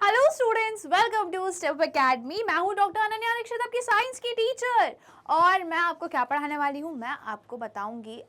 Hello students, welcome to Step Academy. मैं हूं doctor Ananya Dixit, आपकी साइंस की टीचर। और मैं आपको क्या पढ़ाने वाली हूं, मैं आपको बताऊंगी।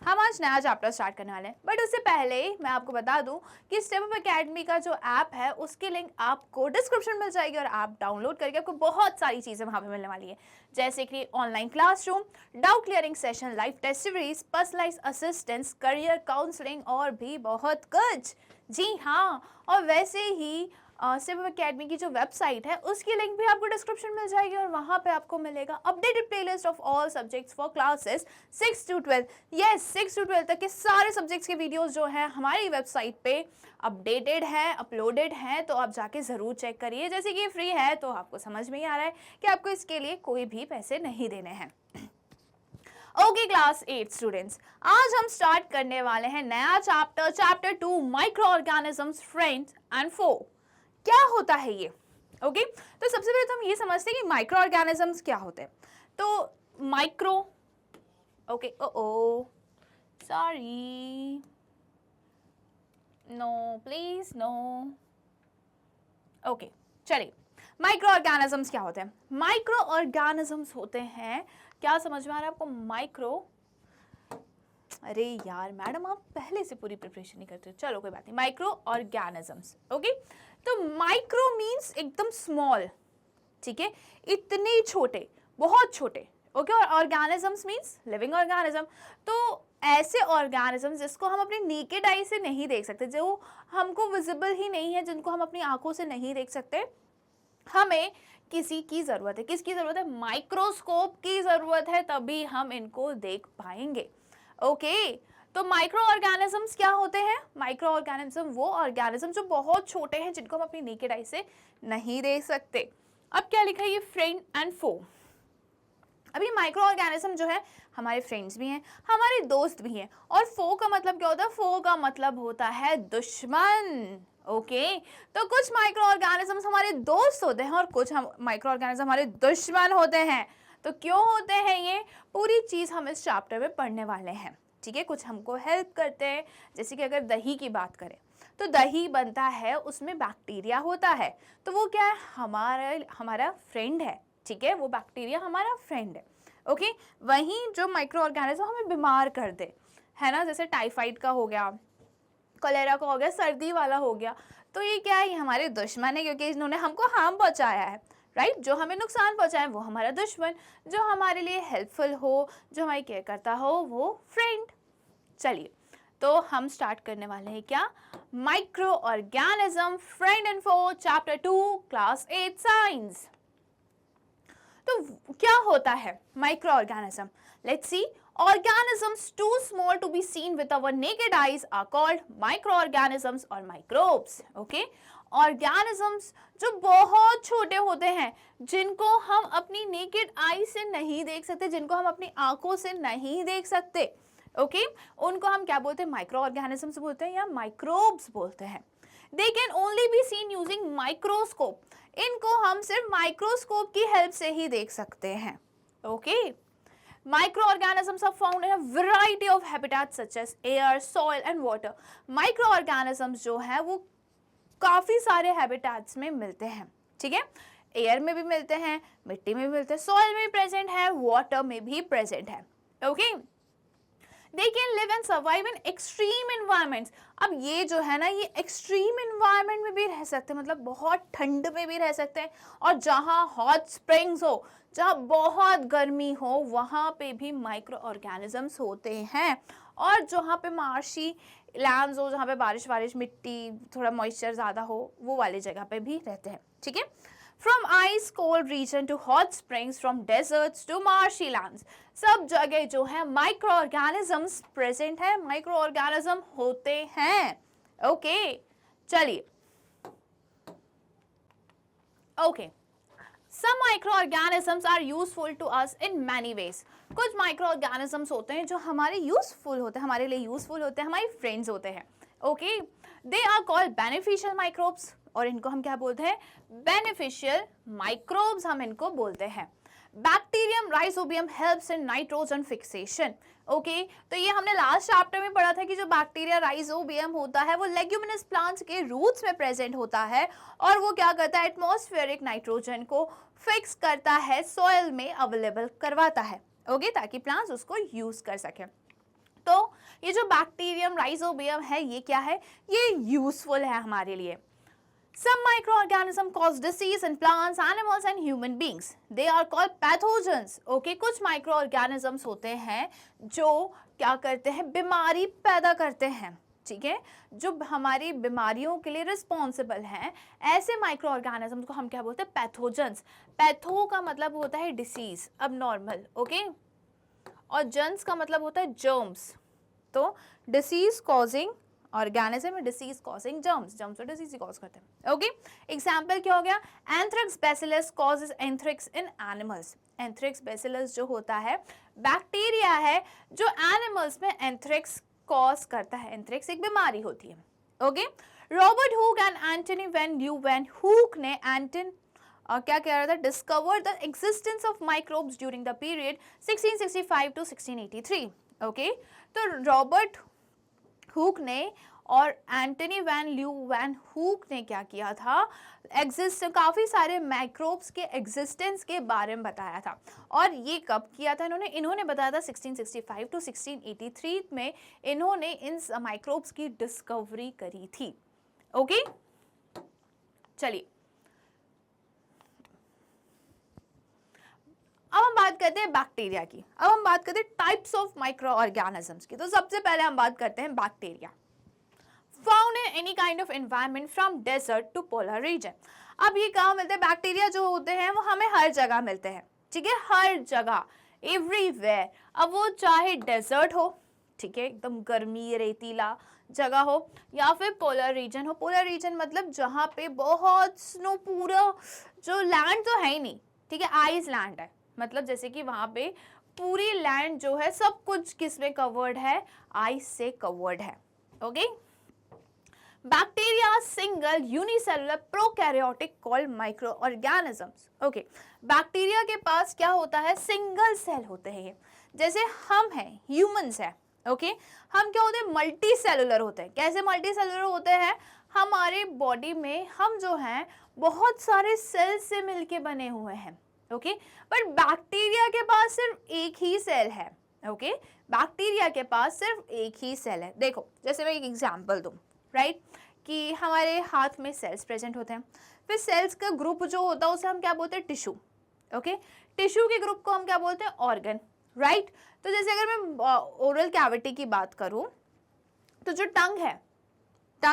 हम आज नया चैप्टर स्टार्ट करने वाले हैं, बट उससे पहले मैं आपको बता दूं कि स्टेप अप एकेडमी का जो ऐप है उसकी लिंक आपको डिस्क्रिप्शन मिल जाएगी और आप डाउनलोड करके आपको बहुत सारी चीज़ें वहाँ पे मिलने वाली है, जैसे कि online classroom, doubt clearing session, live test series, personalised assistance, career counselling और भी बहुत कुछ। जी हाँ, और वैसे ही स्टेप अप एकेडमी की जो वेबसाइट है उसकी लिंक भी आपको डिस्क्रिप्शन मिल जाएगी और वहाँ पे आपको मिलेगा updated playlist of all subjects for classes 6 to 12। Yes, 6 to 12 तक के सारे सब्जेक्ट्स के वीडियोस जो हैं हमारी वेबसाइट पे अपडेटेड हैं, अपलोडेड हैं, तो आप जाके ज़रूर चेक करिए। जैसे कि ये फ्री है तो आपको समझ में ही आ रहा है कि आपको इसके लिए कोई भी पैसे नहीं देने हैं। ओके क्लास 8 स्टूडेंट्स, आज हम स्टार्ट करने वाले हैं नया chapter 2, microorganisms, friends and foe. क्या होता है ये? ओके तो सबसे पहले तो हम ये समझते हैं कि माइक्रो ऑर्गेनिजम्स क्या होते हैं। तो micro, okay, oh sorry, no please no. Okay चलिए, माइक्रो ऑर्गेनिजम्स क्या होते हैं? माइक्रो ऑर्गेनिजम्स होते हैं, क्या समझ में आ रहा है आपको? माइक्रो, अरे यार मैडम आप पहले से पूरी प्रिपरेशन नहीं करते हो, चलो कोई बात नहीं। Micro organisms, okay. तो माइक्रो मींस एकदम स्मॉल, ठीक है, इतने छोटे, बहुत छोटे, ओके। और ऑर्गेनिजम्स मींस लिविंग ऑर्गेनिज्म। तो ऐसे ऑर्गेनिजम्स जिसको हम अपनी नेकेड आई से नहीं देख सकते, जो हमको विजिबल ही नहीं है, जिनको हम अपनी आंखों से नहीं देख सकते, हमें किसी की जरूरत है। किसकी जरूरत है? माइक्रोस्कोप की जरूरत है, तभी हम इनको देख पाएंगे। ओके तो माइक्रो ऑर्गेनिजम्स क्या होते हैं? माइक्रो ऑर्गेनिज्म वो ऑर्गेनिज्म जो बहुत छोटे हैं, जिनको हम अपनी नेकेड आई से नहीं देख सकते। अब क्या लिखा है ये? फ्रेंड एंड फो। अभी माइक्रो ऑर्गेनिज्म जो है हमारे फ्रेंड्स भी हैं, हमारे दोस्त भी हैं। और फो का मतलब क्या होता है? फो का मतलब होता है दुश्मन। ओके तो कुछ माइक्रो ऑर्गेनिजम्स हमारे दोस्त होते हैं और कुछ माइक्रो ऑर्गेनिज्म हमारे दुश्मन होते हैं। तो क्यों होते हैं ये? पूरी चीज़ हम इस चैप्टर में पढ़ने वाले हैं, ठीक है। कुछ हमको हेल्प करते हैं, जैसे कि अगर दही की बात करें तो दही बनता है, उसमें बैक्टीरिया होता है, तो वो क्या है? हमारा फ्रेंड है, ठीक है, वो बैक्टीरिया हमारा फ्रेंड है। ओके वहीं जो माइक्रो ऑर्गेनिज्म हमें बीमार कर दे, है ना, जैसे टाइफाइड का हो गया, कलेरा का हो गया, सर्दी वाला हो गया, तो ये क्या है? ये हमारे दुश्मन है, क्योंकि इन्होंने हमको हार्म पहुंचाया है, राइट। जो हमें नुकसान पहुंचाए वो हमारा दुश्मन, जो हमारे लिए हेल्पफुल हो, जो हमारी केयर करता हो, वो फ्रेंड। चलिए तो हम स्टार्ट करने वाले हैं क्या? Microorganism, friend and foe, chapter 2, class 8 science. तो क्या होता है microorganism? Let's see. Organisms too small to be seen with our naked eyes are called microorganisms or microbes. Okay? Organisms जो बहुत छोटे होते हैं, जिनको हम अपनी नेकेड आई से नहीं देख सकते, जिनको हम अपनी आंखों से नहीं देख सकते, ओके उनको हम क्या बोलते हैं? माइक्रो ऑर्गेनिजम्स बोलते हैं या माइक्रोब्स बोलते हैं। They can only be seen using microscope. इनको हम सिर्फ माइक्रोस्कोप की हेल्प से ही देख सकते हैं। Okay Microorganisms are found in a variety of habitats such as air, soil and water. Microorganisms जो है वो काफ़ी सारे हैबिटेट्स में मिलते हैं, ठीक है। एयर में भी मिलते हैं, मिट्टी में भी मिलते हैं, सॉइल में भी प्रेजेंट है, वाटर में भी प्रेजेंट है। Okay they can live and survive in extreme environments. अब ये जो है ना, ये एक्सट्रीम इन्वायरमेंट में भी रह सकते हैं, मतलब बहुत ठंड में भी रह सकते हैं, और जहाँ हॉट स्प्रिंग्स हो, जहाँ बहुत गर्मी हो, वहाँ पे भी माइक्रो ऑर्गेनिजम्स होते हैं। और जहाँ पे मार्शी लैंड्स हो, जहाँ पे बारिश मिट्टी, थोड़ा मॉइस्चर ज़्यादा हो, वो वाली जगह पे भी रहते हैं, ठीक है। From ice cold region to hot springs, from deserts to marshy lands, सब जगह जो है माइक्रो ऑर्गेनिजम्स प्रेजेंट है, माइक्रो ऑर्गेनिज्म होते हैं। ओके चलिए, okay Some microorganisms are useful to us in many ways. कुछ microorganisms होते हैं जो हमारे useful होते हैं, हमारे लिए useful होते हैं, हमारे friends होते हैं। Okay, they are called beneficial microbes और इनको हम क्या बोलते हैं? Beneficial microbes हम इनको बोलते हैं। Bacterium rhizobium helps in nitrogen fixation. Okay, तो ये हमने लास्ट चैप्टर में पढ़ा था कि जो बैक्टीरिया राइजोबियम होता है वो लेग्यूमिनस प्लांट्स के रूट्स में प्रेजेंट होता है और वो क्या करता है, एटमॉस्फेरिक नाइट्रोजन को फिक्स करता है, सॉइल में अवेलेबल करवाता है। ओके, ताकि प्लांट्स उसको यूज कर सके। तो ये जो बैक्टीरियम राइजोबियम है ये क्या है, ये यूजफुल है हमारे लिए। Some microorganisms cause disease in plants, animals and human beings. They are called pathogens. Okay, कुछ microorganisms होते हैं जो क्या करते हैं, बीमारी पैदा करते हैं, ठीक है, जो हमारी बीमारियों के लिए रिस्पॉन्सिबल हैं। ऐसे माइक्रो ऑर्गेनिज्म को हम क्या बोलते हैं, पैथोजेंस। पैथो का मतलब होता है डिसीज, अब नॉर्मल, ओके, और जन्स का मतलब होता है जर्म्स। तो डिसीज कॉजिंग ऑर्गेनिज्म में डिसीज कॉजिंग जर्म्स, जर्म्स तो डिसीज कॉज करते हैं। ओके, एग्जांपल क्या हो गया, एंथ्रेक्स बैसिलस कॉजेस एंथ्रेक्स इन एनिमल्स। एंथ्रेक्स बैसिलस जो होता है बैक्टीरिया है जो एनिमल्स में एंथ्रेक्स कॉज करता है। एंथ्रेक्स एक बीमारी होती है। Okay, Robert Hooke and Antony van Leeuwenhoek. Hooke ने एंटन क्या कह रहा था, discover the existence of microbes during the period 1665 to 1683। Okay, तो रॉबर्ट हुक ने और एंटनी वैन ल्यूवेन हुक ने क्या किया था, काफ़ी सारे माइक्रोब्स के एग्जिस्टेंस के बारे में बताया था। और ये कब किया था इन्होंने बताया था 1665 टू 1683 में इन्होंने इन माइक्रोब्स की डिस्कवरी करी थी। ओके, चलिए अब हम बात करते हैं बैक्टीरिया की। अब हम बात करते हैं टाइप्स ऑफ माइक्रो ऑर्गेनिजम्स की। तो सबसे पहले हम बात करते हैं bacteria. Found in any kind of environment from desert to polar region. अब ये कहाँ मिलते हैं, बैक्टीरिया जो होते हैं वो हमें हर जगह मिलते हैं, ठीक है, हर जगह, एवरीवेयर। अब वो चाहे डेजर्ट हो, ठीक है, एकदम गर्मी रेतीला जगह हो, या फिर पोलर रीजन हो। पोलर रीजन मतलब जहाँ पे बहुत स्नो, पूरा जो लैंड तो है ही नहीं, ठीक है, आइस लैंड है, मतलब जैसे कि वहां पे पूरी लैंड जो है सब कुछ किसमें कवर्ड है, आइस से कवर्ड है। Okay, bacteria single unicellular prokaryotic called micro organisms. Okay, bacteria के पास क्या होता है, सिंगल सेल होते हैं। जैसे हम हैं, ह्यूमंस है, ओके, हम क्या होते हैं, मल्टी सेलुलर होते हैं। कैसे मल्टी सेलुलर होते हैं, हमारे बॉडी में हम जो हैं बहुत सारे सेल से मिलके बने हुए हैं। ओके, बट बैक्टीरिया के पास सिर्फ एक ही सेल है। ओके, बैक्टीरिया के पास सिर्फ एक ही सेल है। देखो, जैसे मैं एक एग्जांपल दूं, राइट, कि हमारे हाथ में सेल्स प्रेजेंट होते हैं, फिर सेल्स का ग्रुप जो होता है उसे हम क्या बोलते हैं, टिश्यू। ओके, टिश्यू के ग्रुप को हम क्या बोलते हैं, ऑर्गन, राइट। तो जैसे अगर मैं ओरल कैविटी की बात करूं, तो जो टंग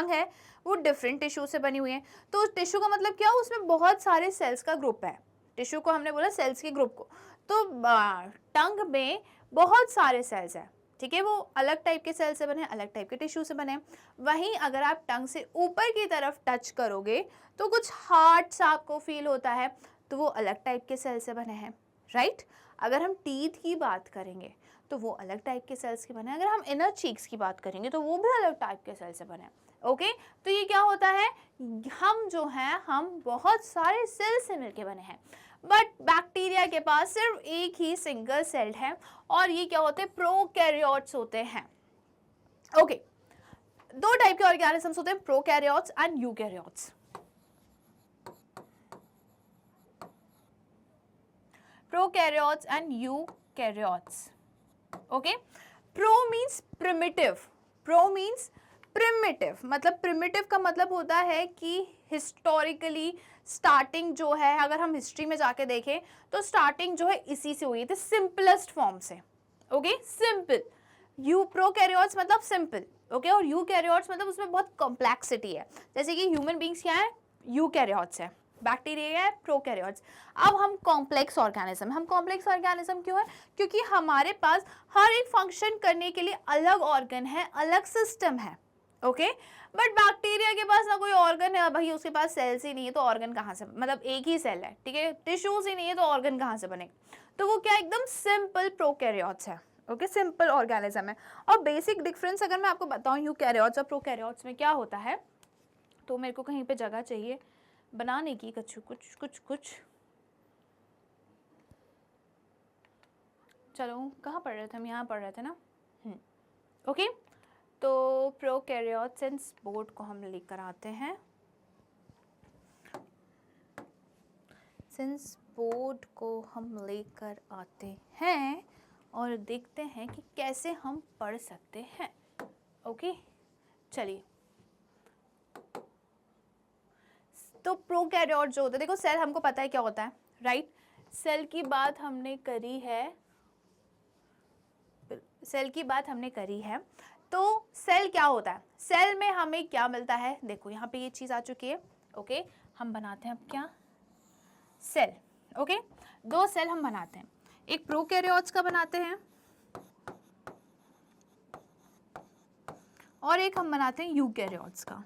है वो डिफरेंट टिश्यू से बनी हुई है। तो टिश्यू का मतलब क्या, उसमें बहुत सारे सेल्स का ग्रुप है। टिश्यू को हमने बोला सेल्स के ग्रुप को, तो टंग में बहुत सारे सेल्स हैं, ठीक है, वो अलग टाइप के सेल से बने, अलग टाइप के टिश्यू से बने। वहीं अगर आप टंग से ऊपर की तरफ टच करोगे तो कुछ हार्ड सा आपको फील होता है, तो वो अलग टाइप के सेल से बने हैं, राइट। अगर हम टीथ की बात करेंगे तो वो अलग टाइप के सेल्स के बने हैं। अगर हम इनर चीक्स की बात करेंगे तो वो भी अलग टाइप के सेल से बने हैं। ओके, तो ये क्या होता है, हम जो हैं हम बहुत सारे सेल से मिलके बने हैं। बट बैक्टीरिया के पास सिर्फ एक ही सिंगल सेल है और ये क्या होते हैं, प्रोकैरियोट्स होते हैं। ओके, दो टाइप के ऑर्गेनिजम्स होते हैं, prokaryotes and eukaryotes. Prokaryotes and eukaryotes. Okay, pro means primitive, pro means primitive, मतलब प्रिमिटिव का मतलब होता है कि हिस्टोरिकली स्टार्टिंग जो है, अगर हम हिस्ट्री में जाके देखें तो स्टार्टिंग जो है इसी से हुई थी, सिंपलेस्ट फॉर्म से। Okay, simple. यू प्रोकैरियोट्स मतलब सिंपल, ओके, और यूकैरियोट्स मतलब उसमें बहुत कॉम्प्लेक्सिटी है। जैसे कि ह्यूमन बींग्स क्या है, यूकैरियोट्स है, बैक्टीरिया है प्रोकैरियोट्स। अब हम कॉम्प्लेक्स ऑर्गेनिज्म, हम कॉम्प्लेक्स ऑर्गेनिज्म क्यों है, क्योंकि हमारे पास हर एक फंक्शन करने के लिए अलग ऑर्गन है, अलग सिस्टम है। ओके, बट बैक्टीरिया के पास ना कोई ऑर्गन है, भाई उसके पास सेल्स ही नहीं है तो ऑर्गन कहाँ से, मतलब एक ही सेल है, ठीक है, टिश्यूज ही नहीं है तो ऑर्गन कहाँ से बनेगा। तो वो क्या एकदम सिंपल प्रोकैरियोट्स है। ओके, सिंपल ऑर्गेनिज्म है। और बेसिक डिफरेंस अगर मैं आपको बताऊं यूकैरियोट्स और प्रोकैरियोट्स में क्या होता है, तो मेरे को कहीं पे जगह चाहिए बनाने की कुछ। चलो कहाँ पढ़ रहे थे हम, यहाँ पढ़ रहे थे ना। ओके, तो प्रोकैरियोट्स एंड स्पोर्ट को हम लेकर आते हैं। सिंस बोर्ड को हम लेकर आते हैं और देखते हैं कि कैसे हम पढ़ सकते हैं। ओके, चलिए। तो प्रोकैरियोट जो होता है, देखो सेल हमको पता है क्या होता है, राइट। सेल की बात हमने करी है, तो सेल क्या होता है, सेल में हमें क्या मिलता है, देखो यहाँ पे ये चीज आ चुकी है। ओके, हम बनाते हैं अब क्या, सेल। ओके, दो सेल हम बनाते हैं, एक प्रोकैरियोट्स का बनाते हैं और एक हम बनाते हैं यूकैरियोट्स का।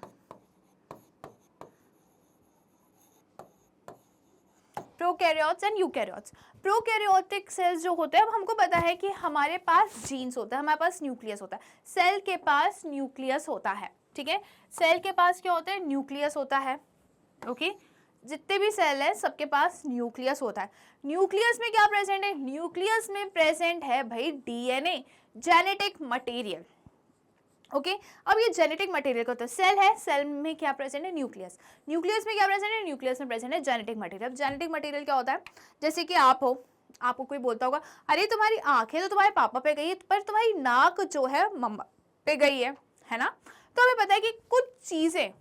Prokaryotes and eukaryotes. Prokaryotic cells जो होते हैं, अब हमको पता है कि हमारे पास जीन्स होता है, हमारे पास न्यूक्लियस होता है। सेल के पास न्यूक्लियस होता है, ठीक है। सेल के पास क्या होता है, न्यूक्लियस होता है। ओके, जितने भी सेल है सबके पास न्यूक्लियस होता है। न्यूक्लियस में क्या प्रेजेंट है, न्यूक्लियस में प्रेजेंट है भाई डीएनए, जेनेटिक मटेरियल। ओके, अब ये जेनेटिक मटेरियल का होता है, सेल है, सेल में क्या प्रेजेंट है, न्यूक्लियस। न्यूक्लियस में क्या प्रेजेंट है, न्यूक्लियस में प्रेजेंट है जेनेटिक मटेरियल। जेनेटिक मटेरियल क्या होता है, जैसे कि आप हो, आपको कोई बोलता होगा अरे तुम्हारी आंखें तो तुम्हारे पापा पे गई है, पर तुम्हारी नाक जो है मम्मा पे गई है ना। तो हमें पता है कि कुछ चीजें,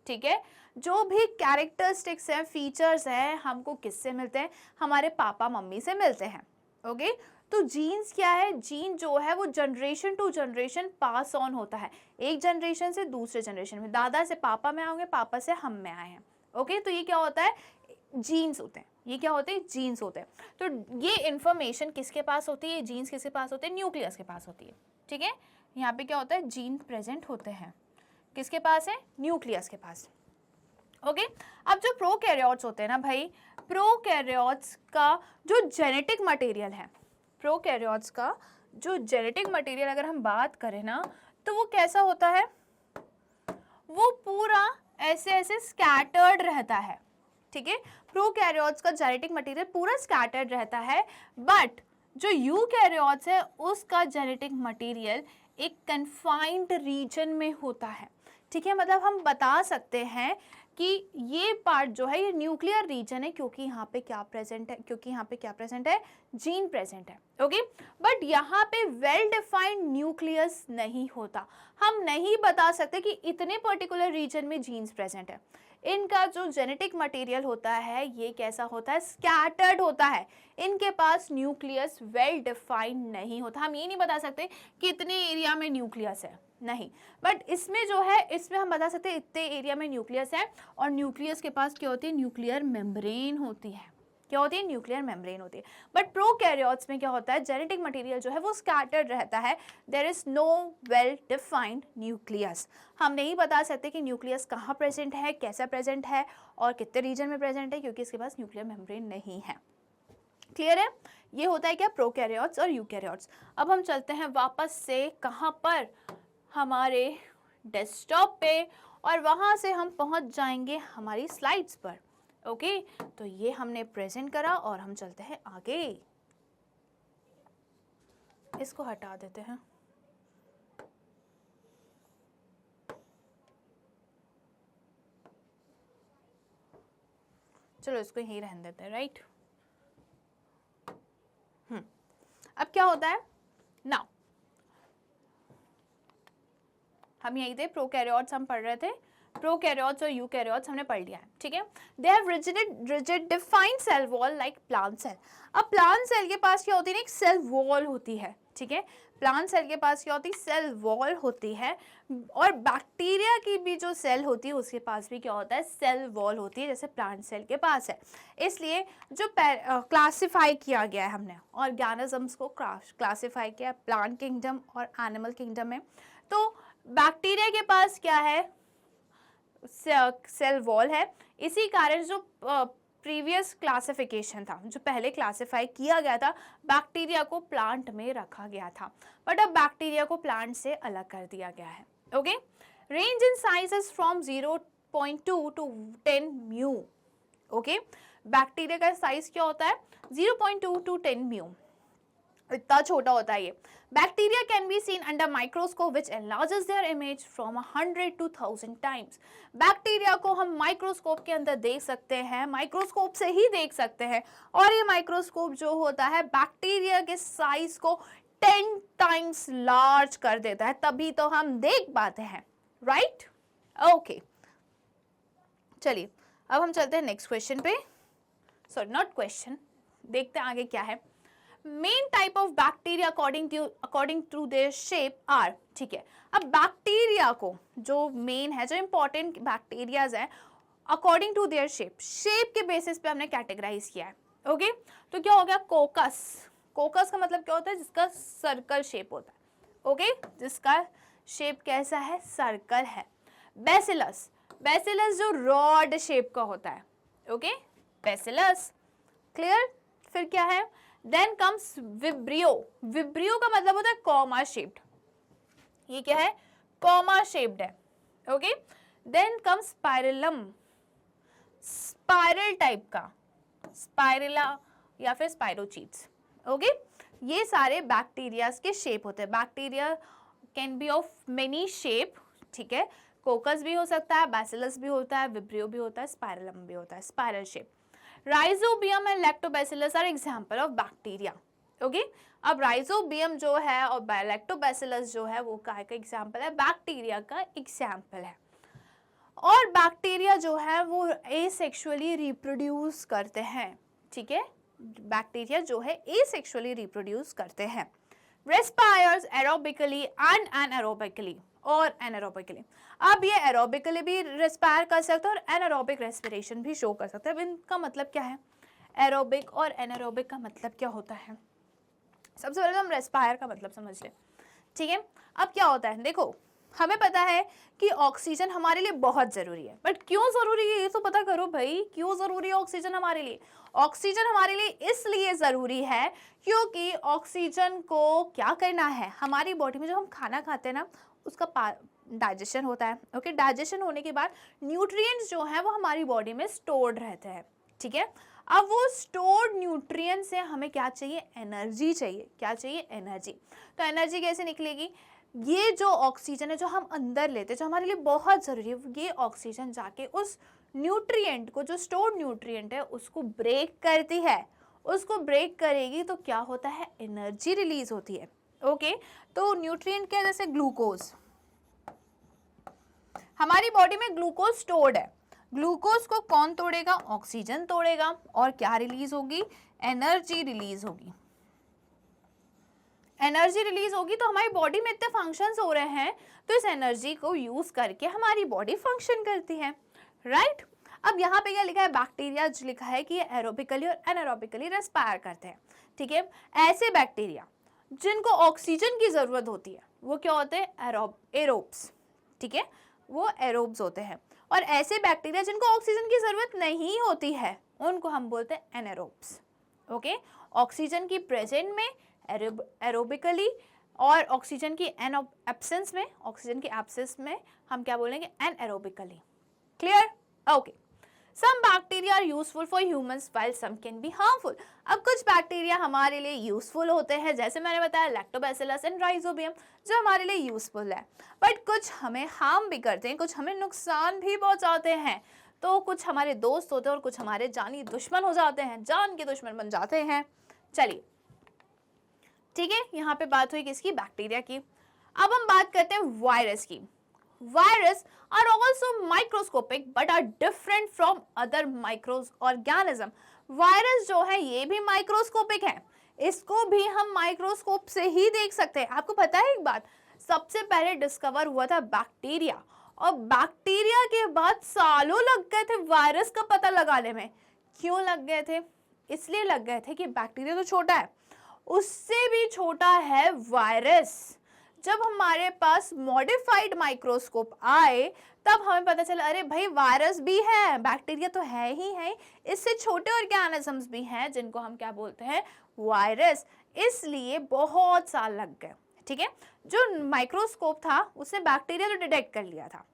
ठीक है, जो भी कैरेक्टरिस्टिक्स हैं, फीचर्स हैं, हमको किससे मिलते हैं, हमारे पापा मम्मी से मिलते हैं। ओके, तो जीन्स क्या है, जीन जो है वो generation to generation pass on होता है, एक जनरेशन से दूसरे जनरेशन में, दादा से पापा में आएंगे, पापा से हम में आए हैं। ओके, तो ये क्या होता है, जीन्स होते हैं, ये क्या होते हैं, जीन्स होते हैं। तो ये इंफॉर्मेशन किसके पास होती है, जीन्स किसके पास होते हैं, न्यूक्लियस के पास होती है, ठीक है। यहाँ पे क्या होता है, जीन प्रेजेंट होते हैं, किसके पास है, न्यूक्लियस के पास। ओके, अब जो प्रोकैरियोट्स होते हैं ना भाई, प्रोकैरियोट्स का जो जेनेटिक मटेरियल है, प्रोकैरियोट्स का जो जेनेटिक मटेरियल अगर हम बात करें ना, तो वो कैसा होता है, वो पूरा ऐसे ऐसे स्कैटर्ड रहता है, ठीक है। प्रोकैरियोट्स का जेनेटिक मटेरियल पूरा स्कैटर्ड रहता है, बट जो यूकैरियोट्स है उसका जेनेटिक मटेरियल एक कन्फाइंड रीजन में होता है, ठीक है। मतलब हम बता सकते हैं कि ये पार्ट जो है ये न्यूक्लियर रीजन है, क्योंकि यहाँ पे क्या प्रेजेंट है, जीन प्रेजेंट है। ओके, बट यहाँ पे वेल डिफाइंड न्यूक्लियस नहीं होता, हम नहीं बता सकते कि इतने पर्टिकुलर रीजन में जीन्स प्रेजेंट है। इनका जो जेनेटिक मटेरियल होता है ये कैसा होता है, स्कैटर्ड होता है, इनके पास न्यूक्लियस वेल डिफाइंड नहीं होता। हम ये नहीं बता सकते कि इतने एरिया में न्यूक्लियस है, नहीं, बट इसमें जो है, इसमें हम बता सकते हैं इतने एरिया में न्यूक्लियस है, और न्यूक्लियस के पास क्या होती है, न्यूक्लियर मेम्ब्रेन होती है, क्या होती है, न्यूक्लियर मेम्ब्रेन होती है। बट प्रोकैरियोट्स में क्या होता है, जेनेटिक मटेरियल जो है वो स्कैटर्ड रहता है, there is no well defined nucleus. हम नहीं बता सकते कि न्यूक्लियस कहाँ प्रेजेंट है, कैसा प्रेजेंट है और कितने रीजन में प्रेजेंट है, क्योंकि इसके पास न्यूक्लियर मेम्ब्रेन नहीं है। क्लियर है, ये होता है क्या, प्रोकैरियोट्स और यूकैरियोट्स। अब हम चलते हैं वापस से कहाँ पर, हमारे डेस्कटॉप पे, और वहाँ से हम पहुँच जाएंगे हमारी स्लाइड्स पर। ओके, तो ये हमने प्रेजेंट करा और हम चलते हैं आगे, इसको हटा देते हैं। चलो इसको यहीं रहने देते हैं, राइट। अब क्या होता है, नाउ हम यहीं थे, प्रोकैरियोट्स हम पढ़ रहे थे, प्रोकैरियोट्स और यूकैरियोट्स हमने पढ़ लिया है, ठीक है। They have rigid defined cell wall like plant cell. अब प्लांट सेल के पास क्या होती है, एक सेल वॉल होती है, ठीक है। प्लांट सेल के पास क्या होती है, सेल वॉल होती है, और बैक्टीरिया की भी जो सेल होती है उसके पास भी क्या होता है, सेल वॉल होती है, जैसे प्लांट सेल के पास है। इसलिए जो क्लासिफाई किया गया है हमने ऑर्गेनिजम्स को क्लासिफाई किया प्लांट किंगडम और एनिमल किंगडम में, तो बैक्टीरिया के पास क्या है, सेल वॉल है। इसी कारण जो प्रीवियस क्लासिफिकेशन था, जो पहले क्लासिफाई किया गया था, बैक्टीरिया को प्लांट में रखा गया था, बट अब बैक्टीरिया को प्लांट से अलग कर दिया गया है। Okay, range in sizes from 0.2 to 10 mu. Okay, bacteria का साइज क्या होता है, 0.2 to 10 म्यू। इतना छोटा होता है ये। Bacteria can be seen under microscope which enlarges there image from 100 to 1000 times. Bacteria को हम माइक्रोस्कोप के अंदर देख सकते हैं, माइक्रोस्कोप से ही देख सकते हैं, और ये माइक्रोस्कोप जो होता है बैक्टीरिया के साइज को 10 टाइम्स लार्ज कर देता है, तभी तो हम देख पाते हैं, राइट? ओके, चलिए अब हम चलते हैं नेक्स्ट क्वेश्चन पे, सॉरी नॉट क्वेश्चन, देखते हैं आगे क्या है। Main type of bacteria according to their shape are, ठीक है। अब बैक्टीरिया को जो मेन है, जो इंपॉर्टेंट बैक्टीरियाज है, according to their shape, shape के बेसिस पे हमने कैटेगराइज किया है, ओके। तो क्या हो गया, कोकस। कोकस का मतलब क्या होता है, जिसका सर्कल शेप होता है, ओके, जिसका शेप कैसा है, सर्कल है। बेसिलस, बेसिलस जो रॉड शेप का होता है, ओके, बेसिलस, क्लियर। फिर क्या है, देन कम्स विब्रियो। विब्रियो का मतलब होता है कॉमा शेप्ड, ये क्या है, कॉमा शेप्ड है, okay. Then comes spirillum, spiral type का, स्पाइरला या फिर स्पाइरोचीट्स, ओके। ये सारे बैक्टीरियाज के शेप होते हैं। Bacteria can be of many shape, ठीक है, कोकस भी हो सकता है, बैसिलस भी होता है, विब्रियो भी होता है, स्पाइरलम भी होता है, spiral shape. Rhizobium and lactobacillus are example of bacteria, okay. अब राइजोबियम जो है और लैक्टोबैसिलस जो है वो काय का एग्जांपल है, बैक्टीरिया का एग्जांपल है। और बैक्टीरिया जो है वो एसेक्सुअली रिप्रोड्यूस करते हैं, ठीक है, बैक्टीरिया जो है एसेक्सुअली रिप्रोड्यूस करते हैं। रेस्पायर्स एरोबिकली एंड एनारोबिकली और एनारोबिकली। अब ये एरोबिकली भी रेस्पायर कर सकते हैं और एनारोबिक रेस्पिरेशन भी शो कर सकते हैं। अब इनका मतलब क्या है, एरोबिक और एनारोबिक का मतलब क्या होता है? सबसे पहले हम रेस्पायर का मतलब समझ लें, ठीक है। अब क्या होता है, देखो हमें पता है कि ऑक्सीजन हमारे लिए बहुत ज़रूरी है, बट क्यों ज़रूरी है ये तो पता करो भाई, क्यों ज़रूरी है ऑक्सीजन हमारे लिए? ऑक्सीजन हमारे लिए इसलिए ज़रूरी है क्योंकि ऑक्सीजन को क्या करना है, हमारी बॉडी में जब हम खाना खाते हैं ना, उसका डाइजेशन होता है, ओके। डाइजेशन होने के बाद न्यूट्रिएंट्स जो है वो हमारी बॉडी में स्टोर्ड रहते हैं, ठीक है। अब वो स्टोर्ड न्यूट्रिएंट से हमें क्या चाहिए, एनर्जी चाहिए। क्या चाहिए, एनर्जी। तो एनर्जी कैसे निकलेगी, ये जो ऑक्सीजन है जो हम अंदर लेते हैं, जो हमारे लिए बहुत ज़रूरी है, ये ऑक्सीजन जाके उस न्यूट्रिएंट को, जो स्टोर्ड न्यूट्रिएंट है, उसको ब्रेक करती है। उसको ब्रेक करेगी तो क्या होता है, एनर्जी रिलीज होती है, ओके। तो न्यूट्रिएंट क्या है, जैसे ग्लूकोज, हमारी बॉडी में ग्लूकोज स्टोर्ड है, ग्लूकोज को कौन तोड़ेगा, ऑक्सीजन तोड़ेगा, और क्या रिलीज होगी, एनर्जी रिलीज होगी। एनर्जी रिलीज होगी तो हमारी बॉडी में इतने फंक्शंस हो रहे हैं, तो इस एनर्जी को यूज करके हमारी बॉडी फंक्शन करती है, राइट। अब यहाँ पे क्या लिखा है, बैक्टीरिया जो लिखा है कि ये एरोबिकली और एनारोबिकली रेस्पायर करते हैं, ठीक है। ऐसे बैक्टीरिया जिनको ऑक्सीजन की जरूरत होती है वो क्या होते हैं, एरोब्स, ठीक है, वो एरोब्स होते हैं। और ऐसे बैक्टीरिया जिनको ऑक्सीजन की जरूरत नहीं होती है उनको हम बोलते हैं एनारोब्स, ओके। ऑक्सीजन की प्रेजेंट में एरोबिकली और ऑक्सीजन की एब्सेंस में, ऑक्सीजन की एब्सेंस में हम क्या बोलेंगे, anaerobically, clear, okay. Some bacteria are useful for humans while some can be harmful. अब कुछ बैक्टीरिया हमारे लिए यूजफुल होते हैं, जैसे मैंने बताया लैक्टोबैसिलस एंड राइजोबियम, जो हमारे लिए यूजफुल है, बट कुछ हमें हार्म भी करते हैं, कुछ हमें नुकसान भी पहुंचाते हैं। तो कुछ हमारे दोस्त होते हैं और कुछ हमारे जानी दुश्मन हो जाते हैं, जान के दुश्मन बन जाते हैं। चलिए, ठीक है, यहाँ पे बात हुई किसकी, बैक्टीरिया की। अब हम बात करते हैं वायरस की। Virus are also microscopic but are different from other microorganism. Virus जो है ये भी माइक्रोस्कोपिक है, इसको भी हम माइक्रोस्कोप से ही देख सकते हैं। आपको पता है एक बात, सबसे पहले डिस्कवर हुआ था बैक्टीरिया, और बैक्टीरिया के बाद सालों लग गए थे वायरस का पता लगाने में। क्यों लग गए थे, इसलिए लग गए थे कि बैक्टीरिया तो छोटा है, उससे भी छोटा है वायरस। जब हमारे पास मॉडिफाइड माइक्रोस्कोप आए तब हमें पता चला, अरे भाई वायरस भी है, बैक्टीरिया तो है ही है, इससे छोटे ऑर्गेनिजम्स भी हैं जिनको हम क्या बोलते हैं, वायरस। इसलिए बहुत साल लग गए, ठीक है। जो माइक्रोस्कोप था उसने बैक्टीरिया तो डिटेक्ट कर लिया था,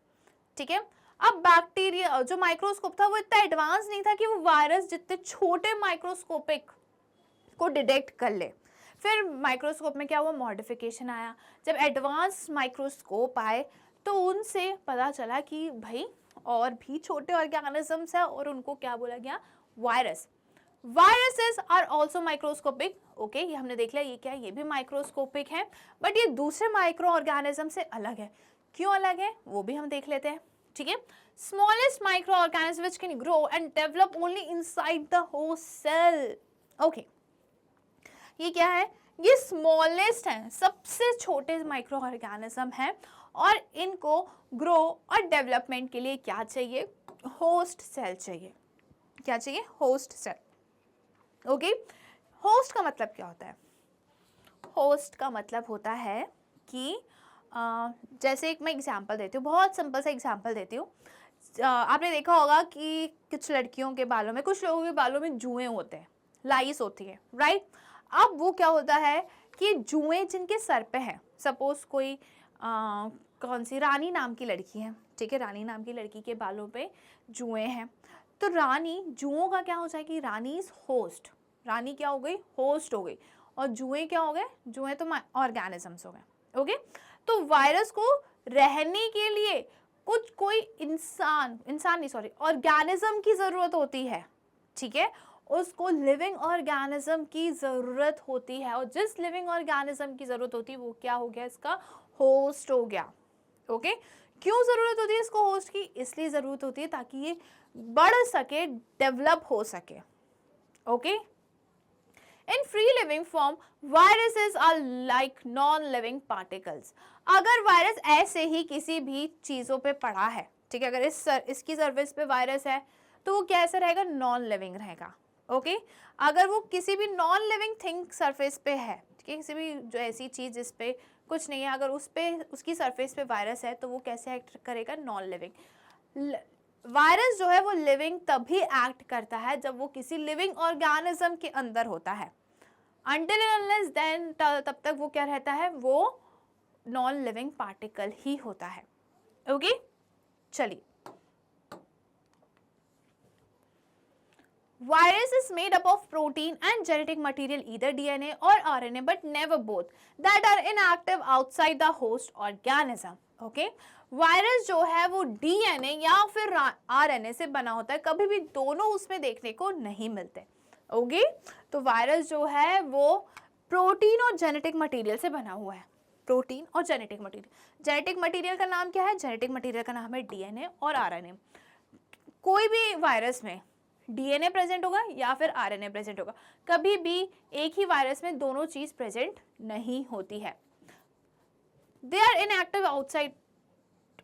ठीक है। अब बैक्टीरिया जो माइक्रोस्कोप था वो इतना एडवांस नहीं था कि वो वायरस जितने छोटे माइक्रोस्कोपिक को डिटेक्ट कर ले। फिर माइक्रोस्कोप में क्या हुआ, मॉडिफिकेशन आया। जब एडवांस माइक्रोस्कोप आए तो उनसे पता चला कि भाई और भी छोटे ऑर्गेनिजम्स हैं और उनको क्या बोला गया, virus. Viruses are also microscopic. Okay, ये हमने देख लिया, ये क्या है, ये भी माइक्रोस्कोपिक है, बट ये दूसरे माइक्रो ऑर्गेनिज्म से अलग है। क्यों अलग है वो भी हम देख लेते हैं, ठीक है। Smallest micro organism which can grow and develop only inside the host cell. Okay, ये क्या है, ये स्मॉलेस्ट है, सबसे छोटे माइक्रो ऑर्गेनिज्म है और इनको ग्रो और डेवलपमेंट के लिए क्या चाहिए, होस्ट सेल चाहिए। क्या चाहिए, होस्ट सेल। ओके, होस्ट का मतलब क्या होता है, होस्ट का मतलब होता है कि जैसे एक मैं एग्जांपल देती हूँ, बहुत सिंपल सा एग्जांपल देती हूँ। आपने देखा होगा कि कुछ लड़कियों के बालों में, कुछ लोगों के बालों में जुएं होते हैं, लाइस होती है, राइट। अब वो क्या होता है कि जुएं जिनके सर पे है, सपोज कोई कौन सी रानी नाम की लड़की है, ठीक है, रानी नाम की लड़की के बालों पे जुएं हैं, तो रानी, जुओं का क्या हो जाएगी, रानी इज होस्ट, रानी क्या हो गई, होस्ट हो गई, और जुएं क्या हो गए, जुएं तो ऑर्गेनिजम्स हो गए। ओके, तो वायरस को रहने के लिए कुछ कोई इंसान नहीं सॉरी ऑर्गेनिज्म की जरूरत होती है, ठीक है, उसको लिविंग ऑर्गेनिज्म की जरूरत होती है, और जिस लिविंग ऑर्गेनिज्म की जरूरत होती है वो क्या हो गया, इसका होस्ट हो गया। ओके, क्यों जरूरत होती है इसको होस्ट की, इसलिए जरूरत होती है ताकि ये बढ़ सके, डेवलप हो सके। Okay, in free living form viruses are like non living particles. अगर वायरस ऐसे ही किसी भी चीजों पे पड़ा है, ठीक है, अगर इसकी सर्फेस पे वायरस है तो वो कैसे रहेगा, नॉन लिविंग रहेगा। ओके, अगर वो किसी भी नॉन लिविंग थिंग सरफेस पे है, ठीक है, किसी भी जो ऐसी चीज जिस पे कुछ नहीं है, अगर उस पे उसकी सरफेस पे वायरस है तो वो कैसे एक्ट करेगा, नॉन लिविंग। वायरस जो है वो लिविंग तभी एक्ट करता है जब वो किसी लिविंग ऑर्गेनिज्म के अंदर होता है। Until and unless then तब तक वो क्या रहता है, वो नॉन लिविंग पार्टिकल ही होता है। ओके, चलिए, virus is made up of protein and genetic material, either DNA or RNA, but never both, that are inactive outside the host organism. Okay, virus जो है वो DNA या फिर RNA से बना होता है, कभी भी दोनों उसमें देखने को नहीं मिलते। ओके, तो वायरस जो है वो प्रोटीन और जेनेटिक मटेरियल से बना हुआ है, प्रोटीन और जेनेटिक मटेरियल। जेनेटिक मटेरियल का नाम क्या है, जेनेटिक मटेरियल का नाम है DNA और RNA। कोई भी वायरस में डीएनए प्रेजेंट होगा या फिर आरएनए प्रेजेंट होगा, कभी भी एक ही वायरस में दोनों चीज प्रेजेंट नहीं होती है। They are inactive outside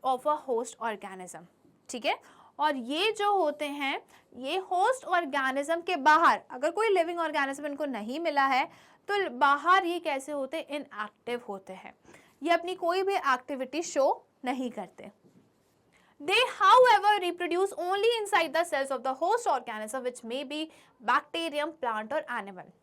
of a host organism, ठीक है, और ये जो होते हैं ये होस्ट ऑर्गेनिज्म के बाहर, अगर कोई लिविंग ऑर्गेनिज्म इनको नहीं मिला है तो बाहर ये कैसे होते हैं, इनएक्टिव होते हैं, ये अपनी कोई भी एक्टिविटी शो नहीं करते। They, however, reproduce only inside the cells of the host organism, which may be bacterium, plant or animal.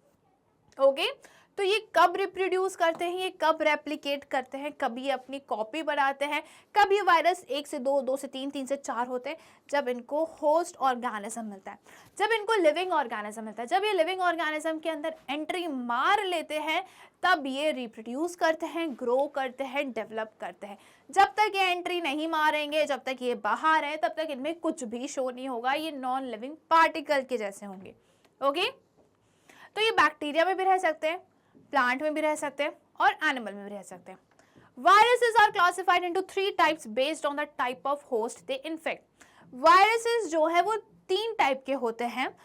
Okay? तो ये कब रिप्रोड्यूस करते हैं, ये कब रेप्लिकेट करते हैं, कभी अपनी कॉपी बनाते हैं, कभी वायरस 1 से 2, 2 से 3, 3 से 4 होते हैं, जब इनको होस्ट ऑर्गेनिज्म मिलता है, जब इनको लिविंग ऑर्गेनिज्म मिलता है, जब ये लिविंग ऑर्गेनिज्म के अंदर एंट्री मार लेते हैं तब ये रिप्रोड्यूस करते हैं, ग्रो करते हैं, डेवलप करते हैं। जब तक ये एंट्री नहीं मारेंगे, जब तक ये बाहर है, तब तक इनमें कुछ भी शो नहीं होगा, ये नॉन लिविंग पार्टिकल के जैसे होंगे। ओके, तो ये बैक्टीरिया में भी रह सकते हैं, प्लांट में भी रह सकते हैं और एनिमल में भी रह सकते हैं। Viruses are classified into 3 types based on the type of host they infect. Viruses जो है वो 3 टाइप के होते हैं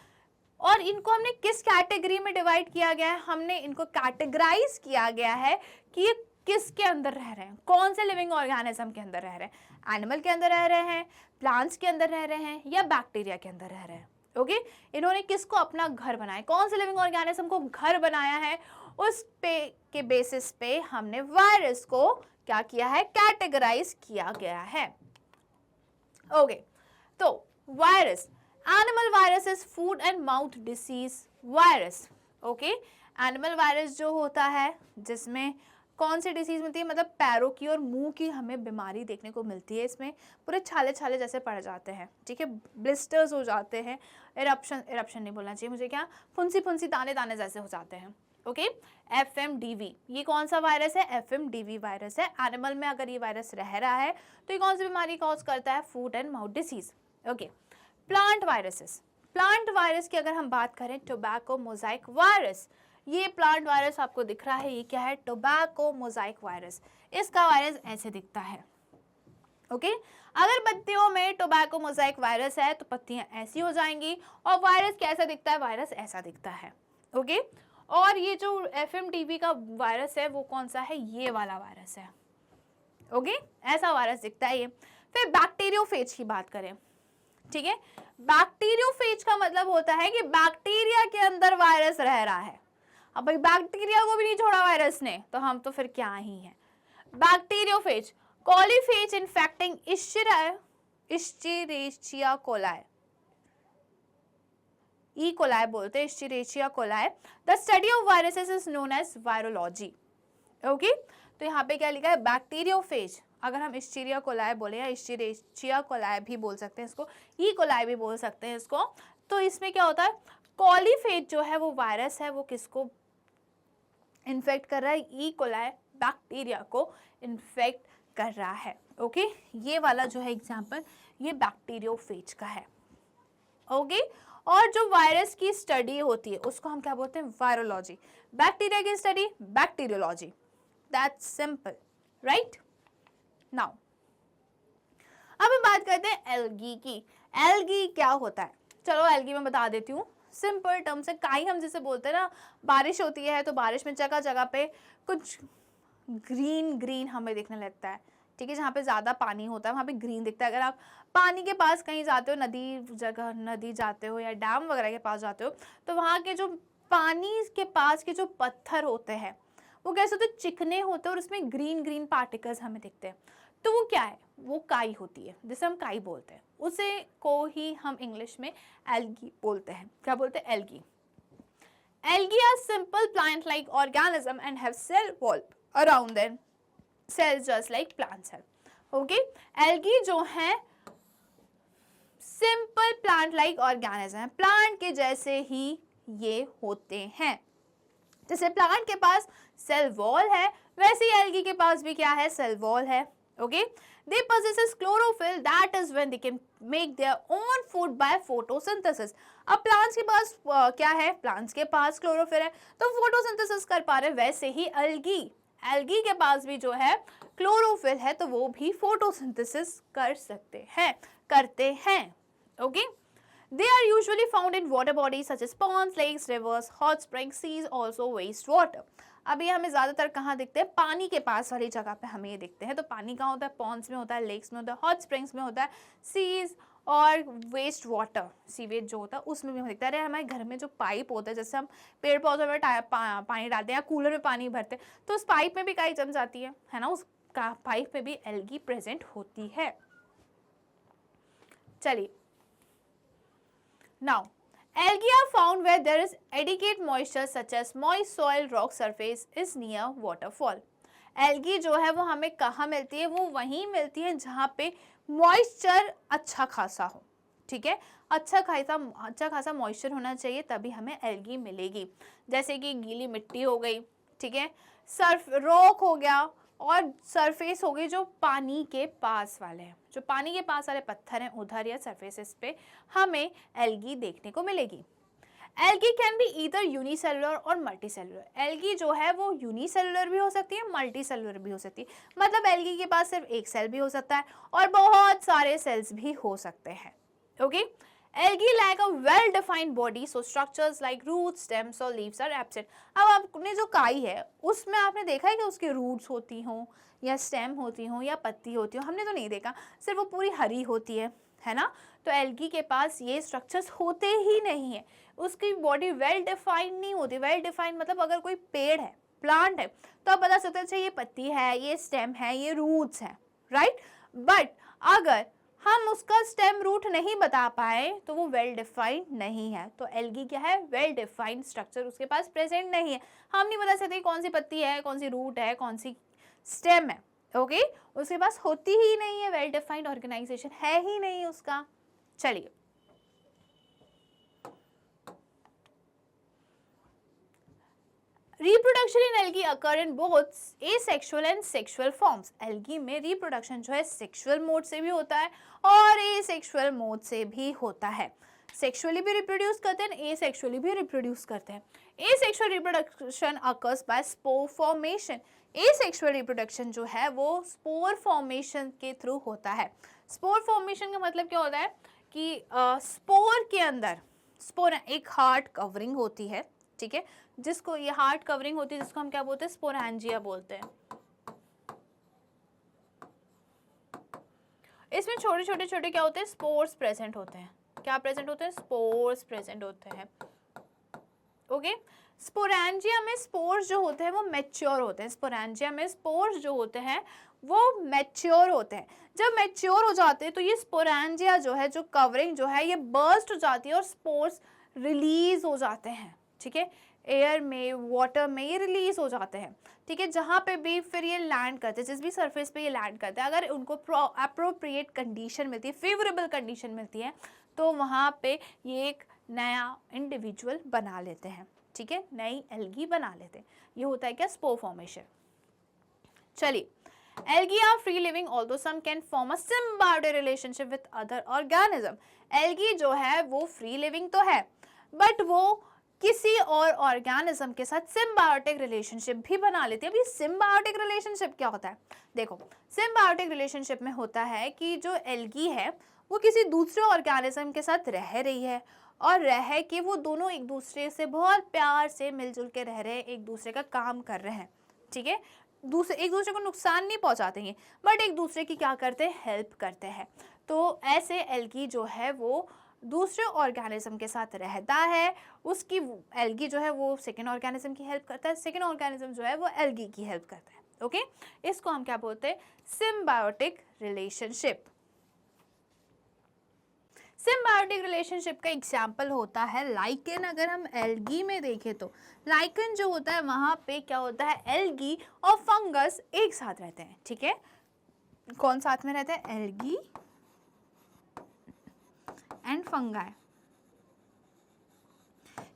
और इनको हमने किस कैटेगरी में डिवाइड किया गया है, हमने इनको कैटेगराइज किया गया है कि ये किसके अंदर रह रहे हैं, कौन से लिविंग ऑर्गेनिज्म के अंदर रह रहे हैं, एनिमल के अंदर रह रहे हैं, प्लांट्स के अंदर रह रहे हैं या बैक्टीरिया के अंदर रह रहे हैं। ओके, इन्होंने किसको अपना घर बनाया, कौन से लिविंग ऑर्गेनिज्म को घर बनाया है, उस पे के बेसिस पे हमने वायरस को क्या किया है, कैटेगराइज किया गया है। ओके, तो virus, animal viruses, food and mouth disease virus. Okay, animal virus जो होता है जिसमें कौन सी डिसीज मिलती है, मतलब पैरों की और मुंह की हमें बीमारी देखने को मिलती है, इसमें पूरे छाले छाले जैसे पड़ जाते हैं, ठीक है, ब्लिस्टर्स हो जाते हैं, इरप्शन नहीं बोलना चाहिए मुझे, क्या फुंसी फुंसी दाने दाने जैसे हो जाते हैं। ओके, FMDV, ये कौन सा वायरस है? FMDV वायरस है। एनिमल में अगर ये वायरस रह रहा है तो ये कौन सी बीमारी कॉज करता है? Foot and mouth disease. Okay, plant viruses, plant virus की अगर हम बात करें, टोबैको मोजाइक वायरस, ये प्लांट वायरस आपको दिख रहा है, ये क्या है? Tobacco Mosaic virus. इसका वायरस ऐसे दिखता है। ओके, अगर पत्तियों में टोबैको मोजाइक वायरस है तो पत्तियां ऐसी हो जाएंगी, और वायरस कैसा दिखता है? वायरस ऐसा दिखता है। ओके, और ये जो FMDV का वायरस है वो कौन सा है? ये वाला वायरस है। ओके, ऐसा वायरस दिखता है ये। फिर बैक्टीरियोफेज की बात करें, ठीक है, बैक्टीरियोफेज का मतलब होता है कि बैक्टीरिया के अंदर वायरस रह रहा है। अब भाई बैक्टीरिया को भी नहीं छोड़ा वायरस ने, तो हम तो फिर क्या ही हैं। Bacteriophage, coliphage infecting Escherichia coli, E coli बोलते हैं, Escherichia coli. The study of viruses is known as virology. Okay, तो यहाँ पे क्या लिखा है? बैक्टीरियोफेज। अगर हम इश्चेरिया कोलाई बोले या इश्चेरेचिया कोलाई भी बोल सकते हैं इसको, ई कोलाई भी बोल सकते हैं इसको, तो इसमें क्या होता है? कॉलीफेज जो है वो वायरस है, वो किसको इन्फेक्ट कर रहा है? ई कोलाई बैक्टीरिया को इन्फेक्ट कर रहा है। ओके, ये वाला जो है एग्जाम्पल, ये बैक्टीरियोफेज का है। ओके, और जो वायरस की स्टडी होती है उसको हम क्या बोलते हैं? वायरोलॉजी। बैक्टीरिया की study bacteriology. That's simple, right? Now अब हम बात करते हैं एल्गी की। एल्गी क्या होता है? चलो एल्गी में बता देती हूँ सिंपल टर्म से। काई हम जिसे बोलते हैं ना, बारिश होती है तो बारिश में जगह जगह पे कुछ ग्रीन ग्रीन हमें दिखने लगता है, ठीक है, जहाँ पे ज़्यादा पानी होता है वहाँ पे ग्रीन दिखता है। अगर आप पानी के पास कहीं जाते हो, नदी जाते हो या डैम वगैरह के पास जाते हो, तो वहाँ के जो पानी के पास के जो पत्थर होते हैं वो कैसे होते? चिकने होते हैं, और उसमें ग्रीन ग्रीन पार्टिकल्स हमें दिखते हैं। तो वो क्या है? वो काई होती है, जिसे हम काई बोलते हैं। उसे को ही हम इंग्लिश में एल्गी बोलते हैं। क्या बोलते हैं? Algae. Algae are simple plant-like organism and have cell wall around them, cells just like plants have. Okay, algae जो है simple plant-like organism है, plant के जैसे ही ये होते हैं। जैसे प्लांट के पास सेल वॉल है, वैसे ही एल्गी के पास भी क्या है? सेल वॉल है। Okay, they possesses chlorophyll, that is when they can make their own food by photosynthesis. अब प्लांट्स के पास क्या है? प्लांट्स के पास क्लोरोफिल है, तो फोटोसिंथेसिस कर पा रहे। वैसे ही एल्गी के पास भी जो है क्लोरोफिल है, तो वो भी फोटोसिंथेसिस कर सकते हैं, करते हैं। Okay, they are usually found in water bodies such as ponds, lakes, rivers, hot springs, seas, also waste water. अब ये हमें ज़्यादातर कहाँ दिखते हैं? पानी के पास वाली जगह पे हमें ये दिखते हैं। तो पानी कहाँ होता है? पॉन्ड्स में होता है, लेक्स में होता है, हॉट स्प्रिंग्स में होता है, सीज और वेस्ट वाटर, सीवेज जो होता है उसमें भी हमें दिखता है। अरे हमारे घर में जो पाइप होता है, जैसे हम पेड़ पौधों में पानी डालते हैं या कूलर में पानी भरते हैं, तो उस पाइप में भी काई जम जाती है ना, उस पाइप में भी एल्गी प्रेजेंट होती है। चलिए, now algae are found where there is adequate moisture such as moist soil, rock surface is near waterfall. Algae जो है वो हमें कहाँ मिलती है? वो वहीं मिलती है जहाँ पे मॉइस्चर अच्छा खासा हो, ठीक है, अच्छा खासा मॉइस्चर होना चाहिए, तभी हमें एल्गी मिलेगी। जैसे कि गीली मिट्टी हो गई, ठीक है, रॉक हो गया, और सरफेस हो गई जो पानी के पास वाले हैं, जो पानी के पास वाले पत्थर हैं उधर या सरफेसेस पे हमें एल्गी देखने को मिलेगी। Algae can be either unicellular और मल्टीसेलुलर। एल्गी जो है वो यूनिसेलुलर भी हो सकती है, मल्टीसेलुलर भी हो सकती है। मतलब एल्गी के पास सिर्फ एक सेल भी हो सकता है और बहुत सारे सेल्स भी हो सकते हैं। Okay, Algae lack a well-defined body, so structures like roots, stems or leaves are absent. अब आपने जो काई है उसमें आपने देखा है कि उसके रूट्स होती हों या स्टेम होती हों या पत्ती होती हो? हमने तो नहीं देखा, सिर्फ वो पूरी हरी होती है ना। तो एल्गी के पास ये स्ट्रक्चर्स होते ही नहीं है, उसकी बॉडी वेल डिफाइंड नहीं होती। वेल डिफाइंड मतलब अगर कोई पेड़ है, प्लांट है, तो आप बता सकते हैं अच्छा ये पत्ती है, ये स्टेम है, ये रूट्स है, राइट। बट अगर हम उसका स्टेम रूट नहीं बता पाए तो वो वेल डिफाइंड नहीं है। तो एल्गी क्या है? वेल डिफाइंड स्ट्रक्चर उसके पास प्रेजेंट नहीं है। हम नहीं बता सकते कौन सी पत्ती है, कौन सी रूट है, कौन सी स्टेम है। ओके, उसके पास होती ही नहीं है, वेल डिफाइंड ऑर्गेनाइजेशन है ही नहीं उसका। चलिए, reproduction in algae occur in both asexual and sexual forms. Algae में रिप्रोडक्शन जो है सेक्सुअल मोड से भी होता है और एसेक्सुअल मोड से भी होता है। सेक्सुअली भी रिप्रोड्यूस करते हैं, एसेक्सुअली भी रिप्रोड्यूस करते हैं। Asexual reproduction occurs by spore formation. Asexual reproduction जो है वो स्पोर फॉर्मेशन के थ्रू होता है। स्पोर फॉर्मेशन का मतलब क्या होता है कि स्पोर के अंदर, स्पोर एक हार्ड कवरिंग होती है, ठीक है, जिसको ये हार्ड कवरिंग होती है जिसको हम क्या बोलते हैं, स्पोरेंजिया बोलते हैं। इसमें छोटे छोटे छोटे क्या होते हैं, स्पोर्स प्रेजेंट होते हैं। क्या प्रेजेंट होते हैं, स्पोर्स प्रेजेंट होते हैं। ओके, स्पोरेंजिया में स्पोर्स जो होते हैं वो मैच्योर होते हैं। स्पोरेंजिया में स्पोर्स जो होते हैं वो मैच्योर होते हैं। जब मैच्योर हो जाते हैं तो ये स्पोरेंजिया जो है, जो कवरिंग जो है, ये बर्स्ट हो जाती है और स्पोर्स रिलीज हो जाते हैं, ठीक है, एयर में, वाटर में ये रिलीज हो जाते हैं, ठीक है। जहाँ पे भी फिर ये लैंड करते हैं, जिस भी सरफेस पे ये लैंड करते हैं, अगर उनको अप्रोप्रिएट कंडीशन मिलती है, फेवरेबल कंडीशन मिलती है, तो वहाँ पे ये एक नया इंडिविजुअल बना लेते हैं, ठीक है, नई एल्गी बना लेते हैं। ये होता है क्या, स्पोर फॉर्मेशन। चलिए, algae are free living although some can form a symbiotic relationship with other organism. Algae जो है वो फ्री लिविंग तो है, बट वो किसी और ऑर्गेनिज्म के साथ सिम्बायोटिक रिलेशनशिप भी बना लेते हैं। अभी सिम्बायोटिक रिलेशनशिप क्या होता है, देखो, सिम्बायोटिक रिलेशनशिप में होता है कि जो एल्गी है वो किसी दूसरे ऑर्गेनिज्म के साथ रह रही है और रह के वो दोनों एक दूसरे से बहुत प्यार से मिलजुल के रह रहे हैं, एक दूसरे का काम कर रहे हैं, ठीक है, एक दूसरे को नुकसान नहीं पहुंचाते हैं, बट एक दूसरे की क्या करते हैं, हेल्प करते हैं। तो ऐसे एल्गी जो है वो दूसरे ऑर्गेनिज्म के साथ रहता है, उसकी एल्गी जो है वो सेकेंड ऑर्गेनिज्म की हेल्प करता है, सेकेंड ऑर्गेनिज्म जो है वो एल्गी की हेल्प करता है। ओके, इसको हम क्या बोलते हैं, सिम्बायोटिक रिलेशनशिप। सिम्बायोटिक रिलेशनशिप का एग्जाम्पल होता है लाइकेन। अगर हम एल्गी में देखें तो लाइकेन जो होता है वहां पे क्या होता है, एल्गी और फंगस एक साथ रहते हैं, ठीक है, कौन साथ में रहते हैं, एल्गी एंड फंगाई,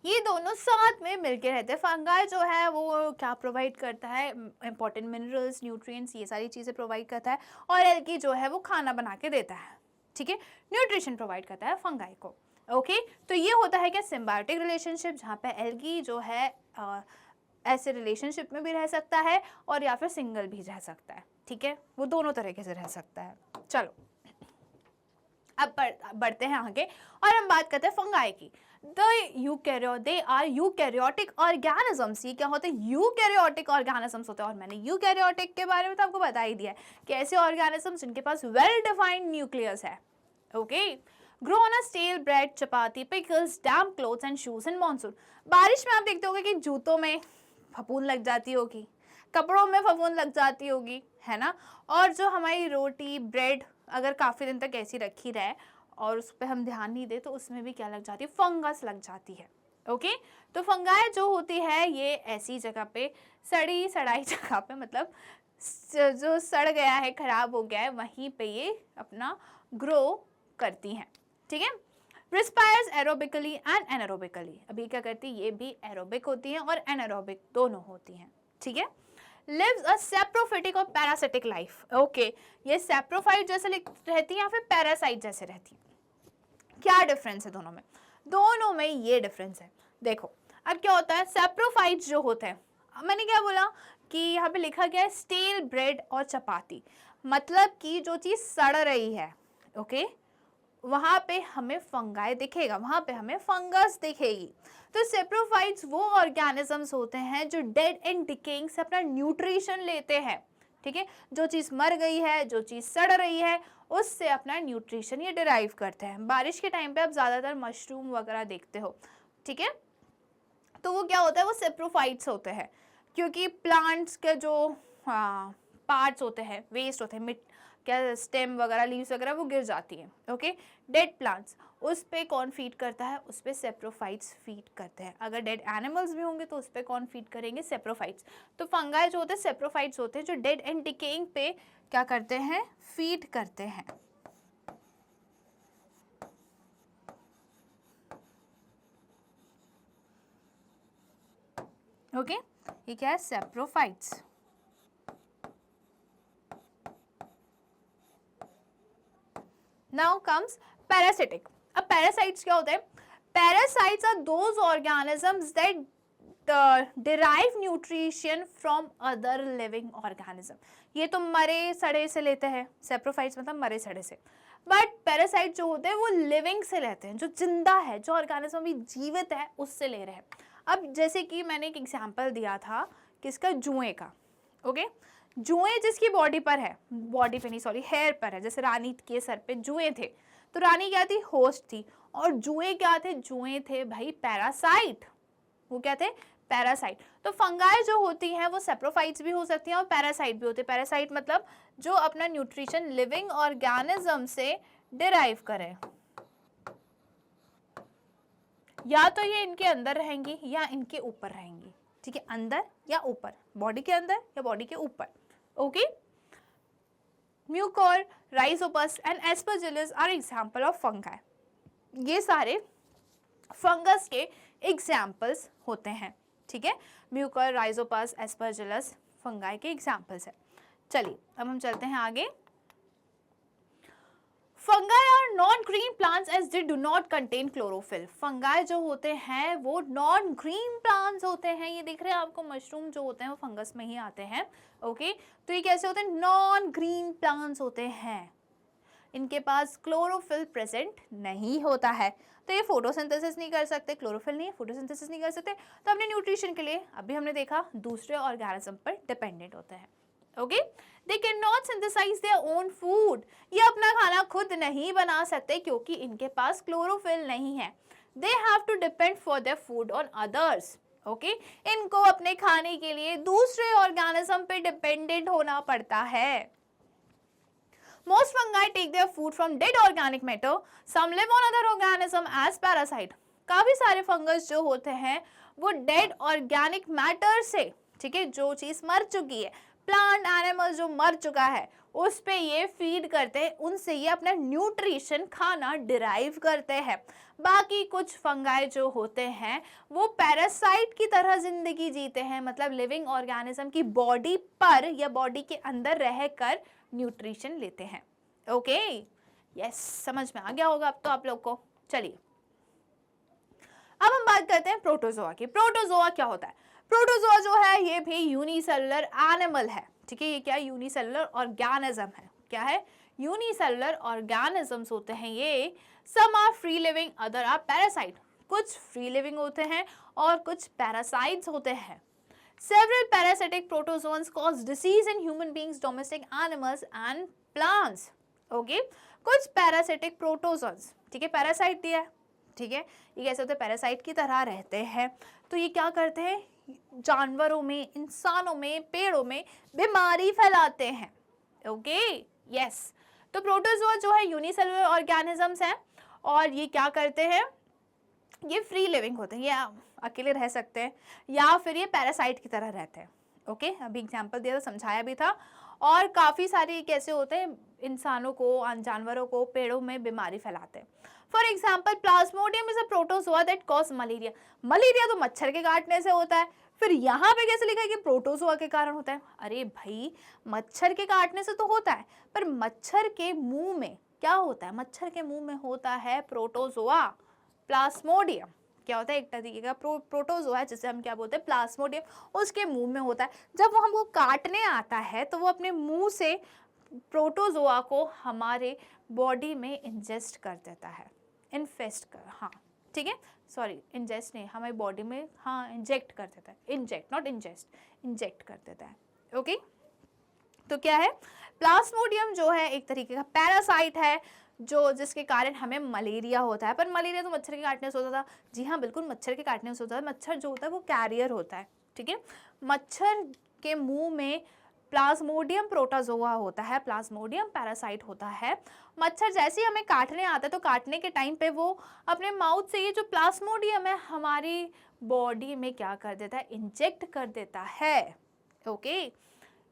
ये दोनों साथ में मिलके रहते हैं। फंगाई जो है वो क्या प्रोवाइड करता है, इंपॉर्टेंट मिनरल्स, न्यूट्रिएंट्स, ये सारी चीज़ें प्रोवाइड करता है, और एल्गी जो है वो खाना बना के देता है, ठीक है, न्यूट्रिशन प्रोवाइड करता है फंगाई को। ओके, तो ये होता है क्या, सिम्बायोटिक रिलेशनशिप, जहाँ पे एल्गी जो है ऐसे रिलेशनशिप में भी रह सकता है और या फिर सिंगल भी रह सकता है, ठीक है, वो दोनों तरीके से रह सकता है। चलो अब बढ़ते हैं आगे और हम बात करते हैं फंगाई की। They are eukaryotic organisms. ये क्या होते हैं, यूकैरियोटिक ऑर्गेनिजम्स होते हैं, और मैंने यूकैरियोटिक के बारे में तो आपको बता ही दिया है कि ऐसे ऑर्गेनिजम्स जिनके पास वेल डिफाइंड न्यूक्लियस है। Okay, grow on a stale bread, chapati, pickles, damp clothes and shoes in monsoon. बारिश में आप देखते होगे कि जूतों में फफूंद लग जाती होगी, कपड़ों में फफूंद लग जाती होगी, है ना, और जो हमारी रोटी, ब्रेड अगर काफ़ी दिन तक ऐसी रखी रहे और उस पर हम ध्यान नहीं दे तो उसमें भी क्या लग जाती है, फंगस लग जाती है। ओके, तो फंगाई जो होती है ये ऐसी जगह पे, सड़ी सड़ाई जगह पे, मतलब जो सड़ गया है, खराब हो गया है, वहीं पे ये अपना ग्रो करती हैं, ठीक है। रिस्पायर्स एरोबिकली एंड एनारोबिकली। अभी क्या करती है, ये भी एरोबिक होती हैं और एनारोबिक दोनों होती हैं, ठीक है। लिव्स अ सेप्रोफिटिक और पैरासिटिक लाइफ। ओके, ये सेप्रोफाइट जैसे रहती है या फिर पैरासाइट जैसे रहती है, क्या डिफरेंस है दोनों में, दोनों में ये डिफरेंस है। देखो अब क्या होता है, सेप्रोफाइट जो होते हैं, मैंने क्या बोला कि यहाँ पे लिखा गया है स्टेल ब्रेड और चपाती, मतलब कि जो चीज़ सड़ रही है, ओके, वहाँ पे हमें फंगाई दिखेगा, वहाँ पे हमें फंगस दिखेगी। तो सेप्रोफाइट्स वो ऑर्गेनिजम्स होते हैं जो डेड एंड डिकेइंग से अपना न्यूट्रिशन लेते हैं, ठीक है, जो चीज़ मर गई है, जो चीज़ सड़ रही है, उससे अपना न्यूट्रिशन ये डिराइव करते हैं। बारिश के टाइम पे आप ज़्यादातर मशरूम वगैरह देखते हो, ठीक है, तो वो क्या होता है, वो सेप्रोफाइट्स होते हैं, क्योंकि प्लांट्स के जो पार्ट्स होते हैं, वेस्ट होते हैं, क्या स्टेम वगैरह, लीव्स वगैरह वो गिर जाती हैं, ओके, डेड प्लांट्स, उस पे कौन फीड करता है, उस पे सेप्रोफाइट्स फीड करते हैं। अगर डेड एनिमल्स भी होंगे तो उस पे कौन फीड करेंगे, सेप्रोफाइट्स। तो फंगाई जो होते हैं सेप्रोफाइट्स होते हैं जो डेड एंड डिकेइंग पे क्या करते हैं, फीड करते हैं। ओके, ये क्या है? सेप्रोफाइट्स। Now comes parasitic. अब पैरासाइट्स क्या होते हैं? Parasites are those organisms that derive nutrition from other living organism। ये तो मरे सड़े से लेते हैं, सेप्रोफाइट्स मतलब मरे सड़े से, बट पैरासाइट जो होते हैं वो लिविंग से लेते हैं, जो जिंदा है, जो ऑर्गेनिज्म भी जीवित है उससे ले रहे हैं। अब जैसे कि मैंने एक एग्जांपल दिया था किसका? जुएं का। ओके, जुएं जिसकी बॉडी पर है, बॉडी पे नहीं सॉरी हेयर पर है, जैसे रानी के सर पे जुएं थे, तो रानी क्या थी? होस्ट थी। और जुएं क्या थे? जुएं थे भाई पैरासाइट। वो क्या थे? पैरासाइट। तो फंगाई जो होती हैं वो सेप्रोफाइट्स भी हो सकती हैं और पैरासाइट भी होते हैं। पैरासाइट मतलब जो अपना न्यूट्रिशन लिविंग ऑर्गेनिज्म से डिराइव करें, या तो ये इनके अंदर रहेंगी या इनके ऊपर रहेंगी। ठीक है, अंदर या ऊपर, बॉडी के अंदर या बॉडी के ऊपर। Okay, mucor, rhizopus and aspergillus are example of fungi. ये सारे फंगस के एग्जाम्पल्स होते हैं। ठीक है, म्यूकर, राइजोपस, एस्परजिलस फंगाई के एग्जाम्पल्स है। चलिए अब हम चलते हैं आगे। Fungi are non green plants as they do not contain chlorophyll. Fungi जो होते हैं वो नॉन ग्रीन प्लांट्स होते हैं। ये दिख रहे हैं आपको, मशरूम जो होते हैं वो फंगस में ही आते हैं। ओके, तो ये कैसे होते हैं? नॉन ग्रीन प्लांट्स होते हैं, इनके पास क्लोरोफिल प्रेजेंट नहीं होता है, तो ये फोटोसिंथेसिस नहीं कर सकते। क्लोरोफिल नहीं है, फोटोसिंथेसिस नहीं कर सकते, तो अपने न्यूट्रिशन के लिए अभी हमने देखा दूसरे ऑर्गेनिज्म पर डिपेंडेंट होते हैं। Okay, they can not synthesize their own food. ये अपना खाना खुद नहीं बना सकते क्योंकि इनके पास क्लोरोफिल नहीं है। They have to depend for their food on others. Okay, इनको अपने खाने के लिए दूसरे ऑर्गेनिज्म पे डिपेंडेंट होना पड़ता है। Most fungi take their food from dead organic matter. Some live on other organism as parasite. काफी सारे फंगस जो होते हैं वो डेड ऑर्गेनिक मैटर से, ठीक है, जो चीज मर चुकी है, प्लांट एनिमल जो मर चुका है उस पे ये फीड करते हैं, उनसे ये अपना न्यूट्रिशन खाना डिराइव करते हैं। बाकी कुछ फंगाई जो होते हैं वो पैरासाइट की तरह जिंदगी जीते हैं, मतलब लिविंग ऑर्गेनिज्म की बॉडी पर या बॉडी के अंदर रहकर न्यूट्रिशन लेते हैं। ओके, यस, समझ में आ गया होगा अब तो आप लोग को। चलिए अब हम बात करते हैं प्रोटोजोआ की। प्रोटोजोआ क्या होता है? प्रोटोजोआ जो है ये भी यूनिसेलुलर एनिमल है। ठीक है, ये क्या? यूनिसेलुलर ऑर्गेनिज्म है। क्या है? यूनिसेलुलर ऑर्गेनिजम्स होते हैं ये। Some are free living, other are parasite. कुछ फ्री लिविंग होते हैं और कुछ पैरासाइट्स होते हैं। Several parasitic protozoans cause disease in human beings, domestic animals and plants. Okay, कुछ parasitic protozoans, ठीक है, पैरासाइट दिया है, ठीक है, ये कैसे होते हैं? पैरासाइट की तरह रहते हैं। तो ये क्या करते हैं? जानवरों में, इंसानों में, पेड़ों में बीमारी फैलाते हैं। ओके, यस, तो प्रोटोजोआ जो है यूनिसेलुलर ऑर्गेनिजम्स हैं और ये क्या करते हैं? ये फ्री लिविंग होते हैं, ये अकेले रह सकते हैं या फिर ये पैरासाइट की तरह रहते हैं। ओके, अभी एग्जांपल दिया था, समझाया भी था। और काफ़ी सारे कैसे होते हैं? इंसानों को, जानवरों को, पेड़ों में बीमारी फैलाते हैं। For example Plasmodium is a protozoa that cause malaria. Malaria तो मच्छर के काटने से होता है, फिर यहाँ पे कैसे लिखा है कि प्रोटोजोआ के कारण होता है? अरे भाई, मच्छर के काटने से तो होता है, पर मच्छर के मुंह में क्या होता है? मच्छर के मुंह में होता है प्रोटोजोआ, प्लाज्मोडियम। क्या होता है? एक तरीके का प्रोटोजोआ है जिसे हम क्या बोलते हैं? प्लाज्मोडियम, उसके मुंह में होता है। जब वो हमको काटने आता है तो वो अपने मुंह से प्रोटोजोआ को हमारे बॉडी में इंजेस्ट कर देता है, इन्फेस्ट कर, हाँ ठीक है, सॉरी इंजेस्ट नहीं, हमारी बॉडी में हाँ इंजेक्ट कर देता है, इंजेक्ट नॉट इंजेस्ट, इंजेक्ट कर देता है। ओके, तो क्या है? प्लाज्मोडियम जो है एक तरीके का पैरासाइट है जो जिसके कारण हमें मलेरिया होता है। पर मलेरिया तो मच्छर के काटने से होता था। जी हाँ, बिल्कुल मच्छर के काटने से होता है। मच्छर जो होता है वो कैरियर होता है, ठीक है। मच्छर के मुंह में प्लाज्मोडियम प्रोटोजोआ होता है, प्लाज्मोडियम पैरासाइट होता है। मच्छर जैसे ही हमें काटने आता है तो काटने के टाइम पे वो अपने माउथ से ये जो प्लाज्मोडियम है हमारी बॉडी में क्या कर देता है? इंजेक्ट कर देता है। ओके,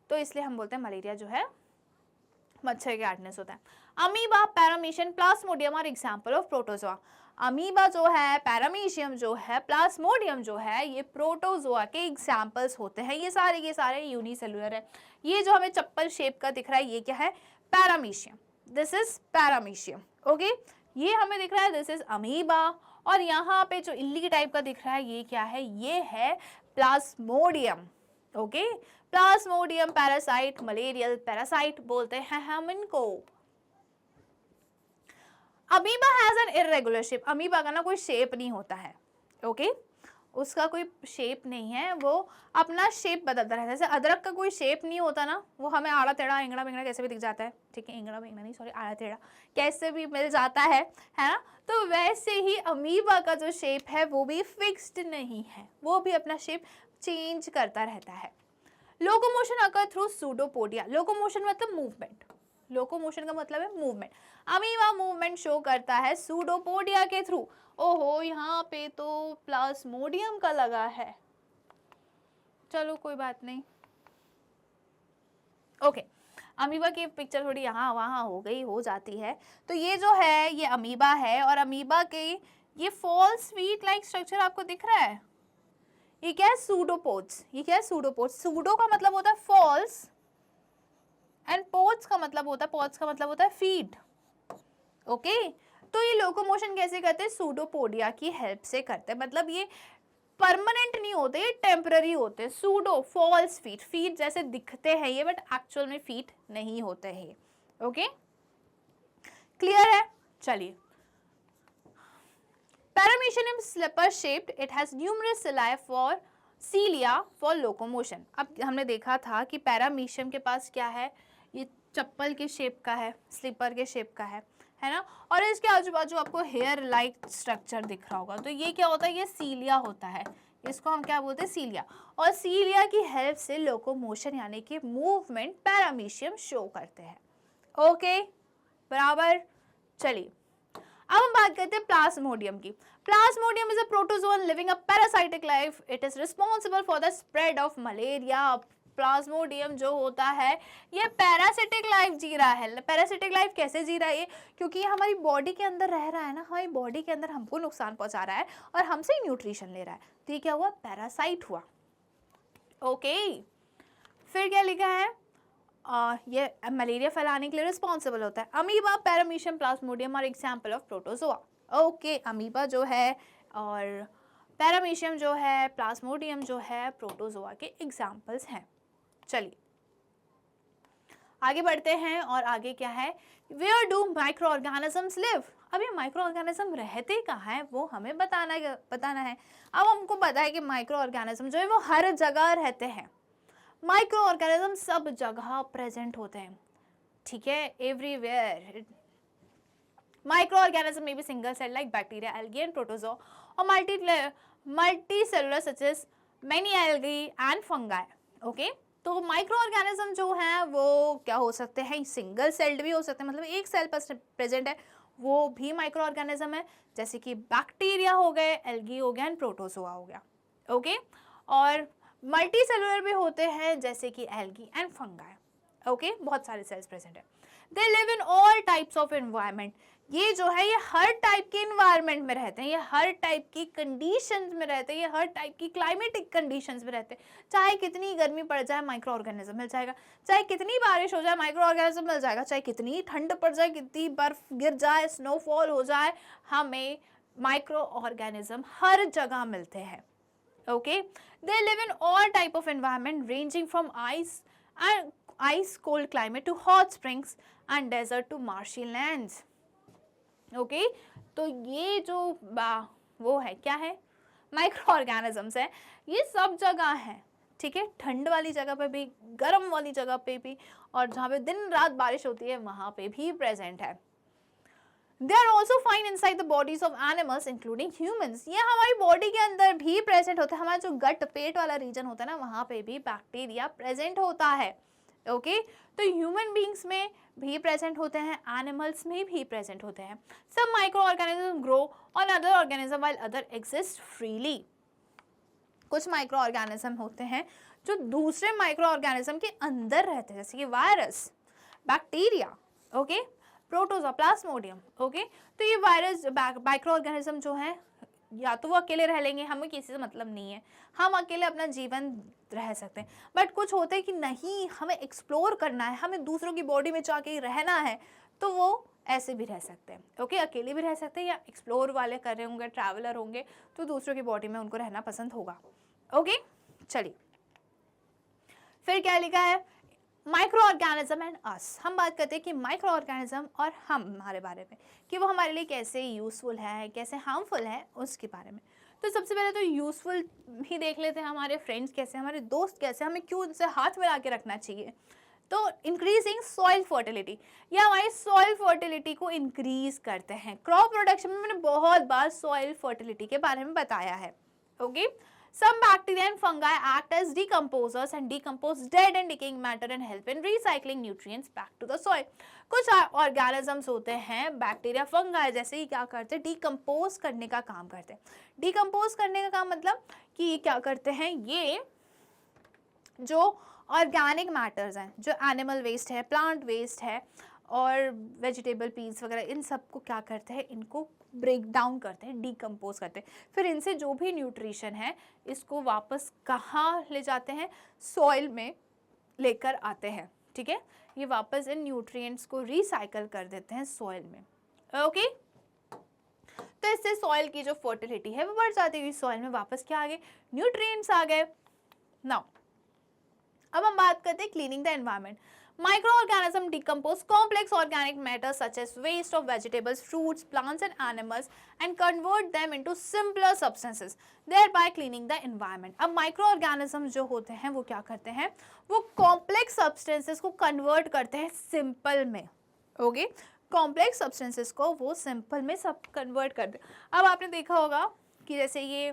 तो इसलिए हम बोलते हैं मलेरिया जो है मच्छर के काटने से होता है। Amoeba, paramecium, plasmodium are example of protozoa. Amoeba जो है, पैरामीशियम जो है, प्लाज्मोडियम जो है, ये प्रोटोजोआ के एग्जाम्पल्स होते हैं। ये सारे यूनिसेलुलर है। ये जो हमें चप्पल शेप का दिख रहा है, ये क्या है? Paramecium. This is paramecium. Okay, ये हमें दिख रहा है, दिस इज अमीबा। और यहाँ पे जो इल्ली टाइप का दिख रहा है, ये क्या है? ये है Plasmodium. Okay, Plasmodium parasite, malarial parasite बोलते हैं हम इनको। Amoeba has an irregular shape. Amoeba का ना कोई शेप नहीं होता है। ओके, उसका कोई शेप नहीं है, वो अपना शेप बदलता रहता है। जैसे अदरक का कोई शेप नहीं होता ना, वो हमें आड़ा टेढ़ा, इंगड़ा बिंगड़ा कैसे भी दिख जाता है। ठीक है, इंगड़ा बिंगड़ा नहीं, सॉरी, आड़ा टेढ़ा कैसे भी मिल जाता है ना। तो वैसे ही अमीबा का जो शेप है वो भी फिक्स्ड नहीं है, वो भी अपना शेप चेंज करता रहता है। लोकोमोशन अकर थ्रू सूडोपोडिया। लोकोमोशन मतलब मूवमेंट। लोकोमोशन का मतलब है मूवमेंट। अमीबा मूवमेंट शो करता है सूडोपोडिया के थ्रू। ओहो, यहाँ पे तो प्लाज्मोडियम का लगा है, चलो कोई बात नहीं। ओके, अमीबा की पिक्चर थोड़ी यहाँ वहाँ हो जाती है। तो ये जो है ये अमीबा है, और अमीबा के ये फॉल्स स्वीट लाइक स्ट्रक्चर आपको दिख रहा है। ये क्या है? सूडोपोड्स। ये क्या है? सूडोपोड्स। सूडो का मतलब होता है फॉल्स, एंड पोड्स का मतलब होता है फीड। ओके, तो ये लोकोमोशन कैसे करते हैं? सूडोपोडिया की हेल्प से करते हैं। मतलब ये परमानेंट नहीं होते, ये टेम्पररी होते हैं। Pseudo, false feet. फीट जैसे दिखते हैं ये, बट एक्चुअल में फीट नहीं होते हैं। ओके, क्लियर है? चलिए, paramecium slipper shaped, it has numerous cilia for cilia for locomotion. अब हमने देखा था कि पैरामीशियम के पास क्या है? ये चप्पल के शेप का है, स्लीपर के शेप का है ना। और इसके आजू बाजू आपको हेयर लाइक स्ट्रक्चर दिख रहा होगा। तो ये क्या होता है? ये सीलिया होता है। इसको हम क्या बोलते हैं? सीलिया। और सीलिया की हेल्प से लोकोमोशन यानी कि मूवमेंट पैरामीशियम शो करते हैं। ओके, बराबर। चलिए, अब हम बात करते हैं प्लाज्मोडियम की। Plasmodium is a protozoan living a parasitic life. It is responsible for the spread of malaria. Plasmodium जो होता है ये पैरासिटिक लाइफ जी रहा है। पैरासिटिक लाइफ कैसे जी रहा है ये? क्योंकि ये हमारी बॉडी के अंदर रह रहा है ना, हमारी बॉडी के अंदर हमको नुकसान पहुंचा रहा है और हमसे ही न्यूट्रिशन ले रहा है। तो ये क्या हुआ? पैरासाइट हुआ। ओके, फिर क्या लिखा है? ये मलेरिया फैलाने के लिए रिस्पॉन्सिबल होता है। Amoeba, paramecium, plasmodium are example of protozoa. Okay, amoeba जो है और पैरामीशियम जो है, प्लाज्मोडियम जो है, प्रोटोजोआ के एग्जाम्पल्स हैं। चलिए आगे बढ़ते हैं, और आगे क्या है? Where do micro organisms live. अब ये माइक्रो ऑर्गेनिज्म रहते कहाँ है वो हमें बताना है। अब हमको पता है कि माइक्रो ऑर्गेनिज्म जो है वो हर जगह रहते हैं। माइक्रो ऑर्गेनिज्म सब जगह प्रेजेंट होते हैं। ठीक है, एवरीवेयर। माइक्रो ऑर्गेनिज्म में भी single cell like bacteria, algae and protozoa, और multicellular such as many algae and fungi. Okay, तो माइक्रो ऑर्गेनिज्म जो है वो क्या हो सकते हैं? सिंगल सेल्ड भी हो सकते हैं, मतलब एक सेल पर प्रेजेंट है वो भी माइक्रो ऑर्गेनिज्म है। जैसे कि बैक्टीरिया हो गए, एल्गी हो गया एंड प्रोटोजोआ हो गया। ओके, और मल्टी सेलुलर भी होते हैं जैसे कि एल्गी एंड फंगाई। ओके, बहुत सारे सेल्स प्रेजेंट है। They live in all types of environment. ये जो है ये हर टाइप के एनवायरनमेंट में रहते हैं, ये हर टाइप की कंडीशंस में रहते हैं, ये हर टाइप की क्लाइमेटिक कंडीशंस में रहते हैं। चाहे कितनी गर्मी पड़ जाए माइक्रो ऑर्गेनिज्म मिल जाएगा, चाहे कितनी बारिश हो जाए माइक्रो ऑर्गेनिज्म मिल जाएगा, चाहे कितनी ठंड पड़ जाए, कितनी बर्फ गिर जाए, स्नोफॉल हो जाए, हमें माइक्रो ऑर्गेनिज्म हर जगह मिलते हैं। Okay, they live in all type of environment ranging from ice cold climate to hot springs and desert to marshy lands. Okay, तो ये जो वो है क्या है? माइक्रो ऑर्गेनिजम्स है, ये सब जगह है। ठीक है, ठंड वाली जगह पे भी, गर्म वाली जगह पे भी, और जहाँ पे दिन रात बारिश होती है वहाँ पे भी प्रेजेंट है। They are also found inside the bodies of animals including humans. ये हमारी बॉडी के अंदर भी प्रेजेंट होता है। हमारा जो गट पेट वाला रीजन होता है ना, वहाँ पे भी बैक्टीरिया प्रेजेंट होता है। ओके, तो ह्यूमन बींग्स में भी प्रेजेंट होते हैं, एनिमल्स में भी प्रेजेंट होते हैं। सब micro organism grow on other organism while other exist freely. कुछ माइक्रो ऑर्गेनिज्म होते हैं जो दूसरे माइक्रो ऑर्गेनिज्म के अंदर रहते हैं, जैसे कि virus, bacteria, okay, protozoa, Plasmodium. Okay, तो ये वायरस माइक्रो ऑर्गेनिज्म जो है या तो वो अकेले रह लेंगे, हमें किसी से मतलब नहीं है, हम अकेले अपना जीवन रह सकते हैं, बट कुछ होते हैं कि नहीं, हमें एक्सप्लोर करना है, हमें दूसरों की बॉडी में जाके रहना है, तो वो ऐसे भी रह सकते हैं। ओके, अकेले भी रह सकते हैं या एक्सप्लोर वाले कर रहे होंगे, ट्रैवलर होंगे, तो दूसरों की बॉडी में उनको रहना पसंद होगा। ओके, चलिए फिर क्या लिखा है, माइक्रो ऑर्गेनिज्म एंड अस। हम बात करते हैं कि माइक्रो ऑर्गेनिज्म और हम, हमारे बारे में, कि वो हमारे लिए कैसे यूज़फुल है, कैसे हार्मफुल है, उसके बारे में। तो सबसे पहले तो यूज़फुल ही देख लेते हैं, हमारे फ्रेंड्स कैसे, हमारे दोस्त कैसे, हमें क्यों उनसे हाथ मिला के रखना चाहिए। तो इंक्रीजिंग सॉइल फर्टिलिटी, ये हमारी सॉइल फर्टिलिटी को इंक्रीज करते हैं। क्रॉप प्रोडक्शन में मैंने बहुत बार सॉइल फर्टिलिटी के बारे में बताया है। Okay, some bacteria and fungi act as decomposers and decompose dead and decaying matter and help in recycling nutrients back to the soil. कुछ ऑर्गेनिजम्स होते हैं, बैक्टीरिया, फंगाई जैसे ही क्या करते हैं, डिकम्पोज करने का काम करते हैं। डिकम्पोज करने का काम मतलब कि ये क्या करते हैं, ये जो ऑर्गेनिक मैटर्स हैं, जो एनिमल वेस्ट है, प्लांट वेस्ट है और वेजिटेबल पील्स वगैरह, इन सब को क्या करते हैं, इनको ब्रेक डाउन करते हैं, डिकम्पोज करते हैं। फिर इनसे जो भी न्यूट्रिशन है इसको वापस कहाँ ले जाते हैं, सॉइल में लेकर आते हैं। ठीक है, ये वापस इन न्यूट्रिएंट्स को रिसाइकल कर देते हैं सॉइल में। ओके, तो इससे सॉइल की जो फर्टिलिटी है वो बढ़ जाती है, सॉइल में वापस क्या आ गए, न्यूट्रिएंट्स आ गए। नाउ अब हम बात करते हैं cleaning the environment. Microorganisms decompose complex organic matter such as waste of vegetables, fruits, plants and animals and convert them into simpler substances, thereby cleaning the environment. अब microorganisms जो होते हैं वो क्या करते हैं, वो complex substances को convert करते हैं simple में। ओके, complex substances को वो simple में सब convert करते हैं। अब आपने देखा होगा कि जैसे ये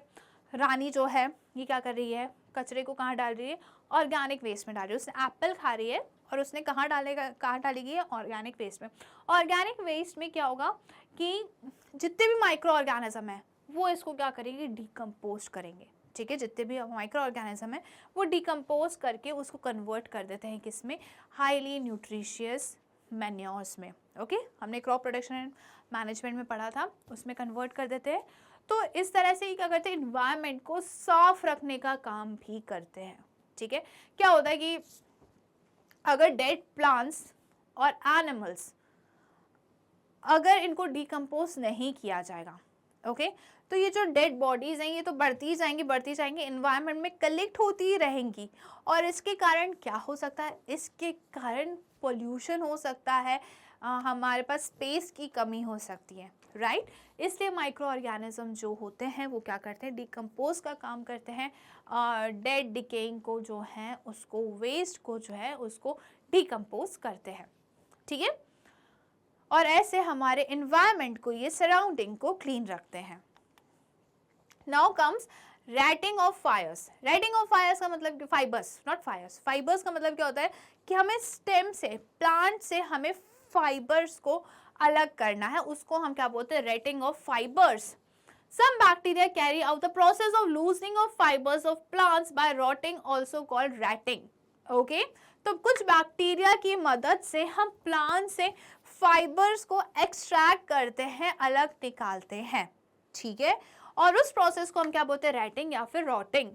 रानी जो है ये क्या कर रही है, कचरे को कहाँ डाल रही है, ऑर्गेनिक वेस्ट में डाल रही है। उसने एप्पल खा रही है और उसने कहाँ डालेगी है, ऑर्गेनिक वेस्ट में। ऑर्गेनिक वेस्ट में क्या होगा कि जितने भी माइक्रो ऑर्गेनिज्म है वो इसको क्या करेंगे, डिकम्पोज करेंगे। ठीक है, जितने भी माइक्रो ऑर्गेनिज्म है वो डिकम्पोज करके उसको कन्वर्ट कर देते हैं किसमें, हाईली न्यूट्रिशियस मैन्योर्स में। ओके, हमने क्रॉप प्रोडक्शन एंड मैनेजमेंट में पढ़ा था, उसमें कन्वर्ट कर देते हैं। तो इस तरह से ही क्या करते हैं, इन्वायरमेंट को साफ रखने का काम भी करते हैं। ठीक है, क्या होता है कि अगर डेड प्लांट्स और एनिमल्स अगर इनको डिकम्पोज नहीं किया जाएगा, ओके, तो ये जो डेड बॉडीज हैं ये तो बढ़ती जाएंगी, इन्वायरमेंट में कलेक्ट होती ही रहेंगी और इसके कारण क्या हो सकता है, इसके कारण पोल्यूशन हो सकता है, हमारे पास स्पेस की कमी हो सकती है, राइट। इसलिए माइक्रो ऑर्गेनिज्म जो होते हैं वो क्या करते हैं, डिकम्पोज का काम करते हैं, डेड डिकेइंग को जो है उसको, वेस्ट को जो है उसको डिकम्पोज करते हैं। ठीक है, और ऐसे हमारे इन्वायरमेंट को, ये सराउंडिंग को क्लीन रखते हैं। Now comes retting of fibres. Retting of fibres का मतलब फाइबर्स, नॉट फायर्स, फाइबर्स का मतलब क्या होता है कि हमें स्टेम से, प्लांट से हमें फाइबर्स को अलग करना है, उसको हम क्या बोलते हैं, rating of fibres. Some bacteria carry out the process of loosening of fibers of plants by rotting, also called ratting. Okay? तो कुछ बैक्टीरिया की मदद से हम प्लांट से फाइबर्स को एक्सट्रैक्ट करते हैं, अलग निकालते हैं। ठीक है, और उस प्रोसेस को हम क्या बोलते हैं, रैटिंग या फिर रॉटिंग।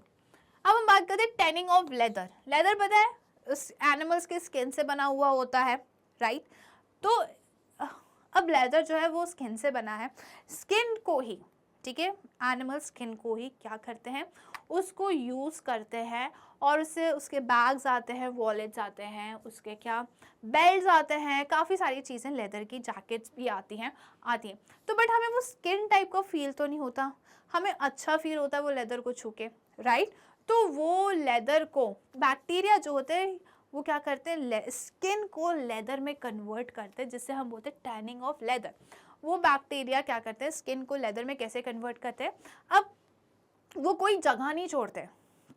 अब हम बात करते हैं टैनिंग ऑफ लेदर। लेदर पता है उस एनिमल्स के स्किन से बना हुआ होता है, राइट। तो अब लेदर जो है वो स्किन से बना है, स्किन को ही, ठीक है, एनिमल स्किन को ही क्या करते हैं, उसको यूज़ करते हैं और उससे उसके बैग्स आते हैं, वॉलेट्स आते हैं, उसके क्या बेल्ट्स आते हैं, काफ़ी सारी चीज़ें, लेदर की जैकेट्स भी आती हैं। तो बट हमें वो स्किन टाइप का फील तो नहीं होता, हमें अच्छा फील होता है वो लेदर को छू के, राइट। तो वो लेदर को बैक्टीरिया जो होते हैं वो क्या करते हैं, स्किन को लेदर में कन्वर्ट करते हैं, जिससे हम बोलते हैं टैनिंग ऑफ लेदर। वो बैक्टीरिया क्या करते हैं, स्किन को लेदर में कैसे कन्वर्ट करते हैं, अब वो कोई जगह नहीं छोड़ते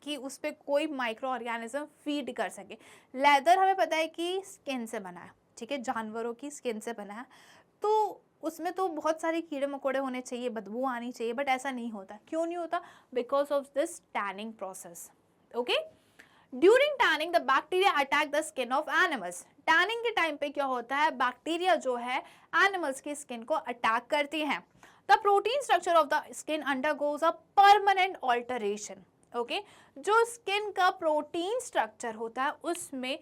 कि उस पर कोई माइक्रो ऑर्गेनिज्म फीड कर सके। लेदर हमें पता है कि स्किन से बना है, ठीक है, जानवरों की स्किन से बना है, तो उसमें तो बहुत सारे कीड़े मकोड़े होने चाहिए, बदबू आनी चाहिए, बट ऐसा नहीं होता। क्यों नहीं होता, because of this tanning process. Okay, during tanning the bacteria attack the skin of animals. Tanning के टाइम पे क्या होता है, बैक्टीरिया जो है एनिमल्स की स्किन को अटैक करती हैं। The protein structure of the skin undergoes a permanent alteration. Okay, जो स्किन का प्रोटीन स्ट्रक्चर होता है उसमें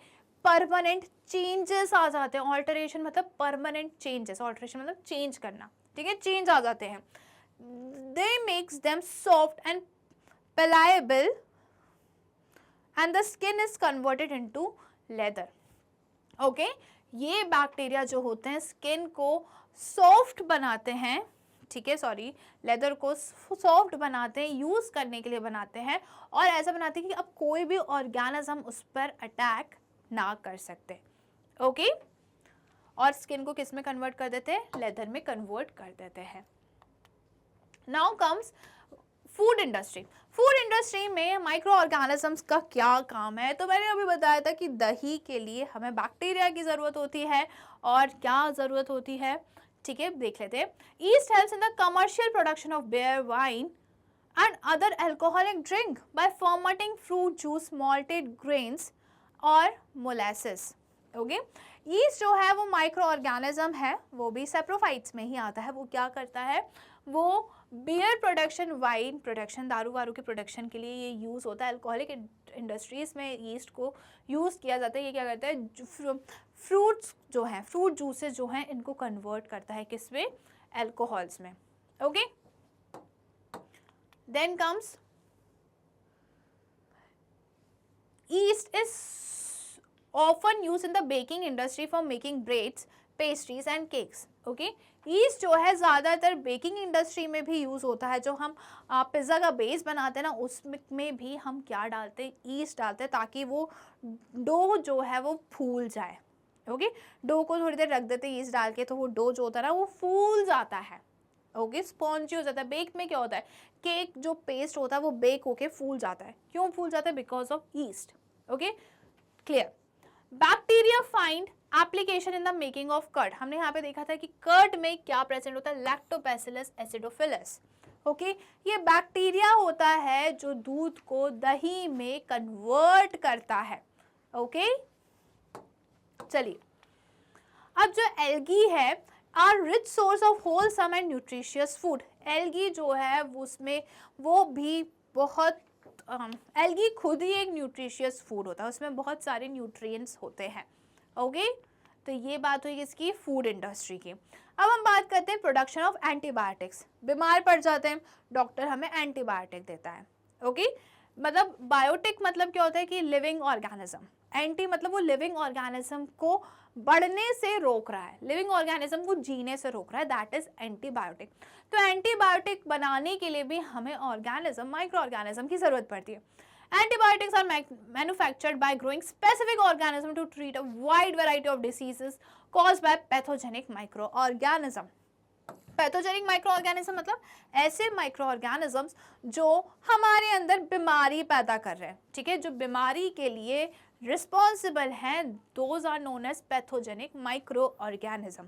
परमानेंट चेंजेस आ जाते हैं। ऑल्टरेशन मतलब परमानेंट चेंजेस, ऑल्टरेशन मतलब चेंज करना, ठीक है, चेंज आ जाते हैं। They makes them soft and pliable and the skin is converted into leather. Okay, ये बैक्टीरिया जो होते हैं स्किन को सॉफ्ट बनाते हैं, ठीक है, सॉरी, लेदर को सॉफ्ट बनाते हैं, यूज करने के लिए बनाते हैं, और ऐसा बनाते हैं कि अब कोई भी ऑर्गेनिज्म उस पर अटैक ना कर सकते। ओके, और स्किन को किस में कन्वर्ट कर देते हैं, लेदर में कन्वर्ट कर देते हैं। Now comes food industry. Food industry में माइक्रो ऑर्गेनिजम्स का क्या काम है, तो मैंने अभी बताया था कि दही के लिए हमें बैक्टीरिया की जरूरत होती है, और क्या जरूरत होती है, ठीक है, देख लेते हैं। Yeast helps in the commercial production of beer, wine and other alcoholic drink by fermenting fruit juice, malted grains और मोलासेस। ओके, ईस्ट जो है वो माइक्रो ऑर्गेनिज्म है, वो भी सेप्रोफाइट्स में ही आता है। वो क्या करता है, वो बियर प्रोडक्शन, वाइन प्रोडक्शन, दारू वारू के प्रोडक्शन के लिए ये यूज़ होता है। अल्कोहलिक इंडस्ट्रीज में ईस्ट को यूज़ किया जाता है। ये क्या करता है, फ्रूट्स जो हैं, फ्रूट जूसेस जो हैं, इनको कन्वर्ट करता है किसमें, अल्कोहल्स में। Okay, then comes yeast is often used in the baking industry for making breads, pastries and cakes. Okay, yeast जो है ज़्यादातर बेकिंग इंडस्ट्री में भी यूज़ होता है। जो हम पिज़्ज़ा का बेस बनाते हैं ना, उसमें भी हम क्या डालते हैं, ईस्ट डालते हैं, ताकि वो डो जो है वो फूल जाए। ओके, डो को थोड़ी देर रख देते हैं ईस्ट डाल के, तो वो डो जो होता है ना वो फूल जाता है। ओके, स्पॉन्जी हो जाता है। बेक में क्या होता है, केक जो पेस्ट होता है वो बेक होके फूल जाता है। क्यों फूल जाता है, because of yeast. Okay, clear. Bacteria find application in the making of curd. हमने यहाँ पे देखा था कि कर्ड में क्या प्रेजेंट होता है, लैक्टोबैसिलस एसिडोफिलस। ओके, ये बैक्टीरिया होता है जो दूध को दही में कन्वर्ट करता है। ओके, चलिए, अब जो एल्गी है, are rich source of wholesome and nutritious food. Algae जो है उसमें वो भी बहुत एल्गी खुद ही एक न्यूट्रिशियस फूड होता है, उसमें बहुत सारे न्यूट्रिएंट्स होते हैं। ओके, तो ये बात हुई किसकी, फूड इंडस्ट्री की। अब हम बात करते हैं प्रोडक्शन ऑफ एंटीबायोटिक्स। बीमार पड़ जाते हैं, डॉक्टर हमें एंटीबायोटिक देता है। ओके, मतलब बायोटिक मतलब क्या होता है कि लिविंग ऑर्गेनिज्म, एंटी मतलब वो लिविंग ऑर्गेनिज्म को बढ़ने से रोक रहा है, लिविंग ऑर्गेनिज्म को जीने से रोक रहा है, दैट इज एंटीबायोटिक। तो एंटीबायोटिक बनाने के लिए भी हमें ऑर्गेनिज्म, माइक्रो ऑर्गेनिज्म की जरूरत पड़ती है। Antibiotics are manufactured by growing specific organism to treat a wide variety of diseases caused by pathogenic microorganism. Pathogenic micro organism मतलब ऐसे माइक्रो ऑर्गेनिजम्स जो हमारे अंदर बीमारी पैदा कर रहे हैं, ठीक है, जो बीमारी के लिए रिस्पॉन्सिबल हैं, those are known as pathogenic micro organism.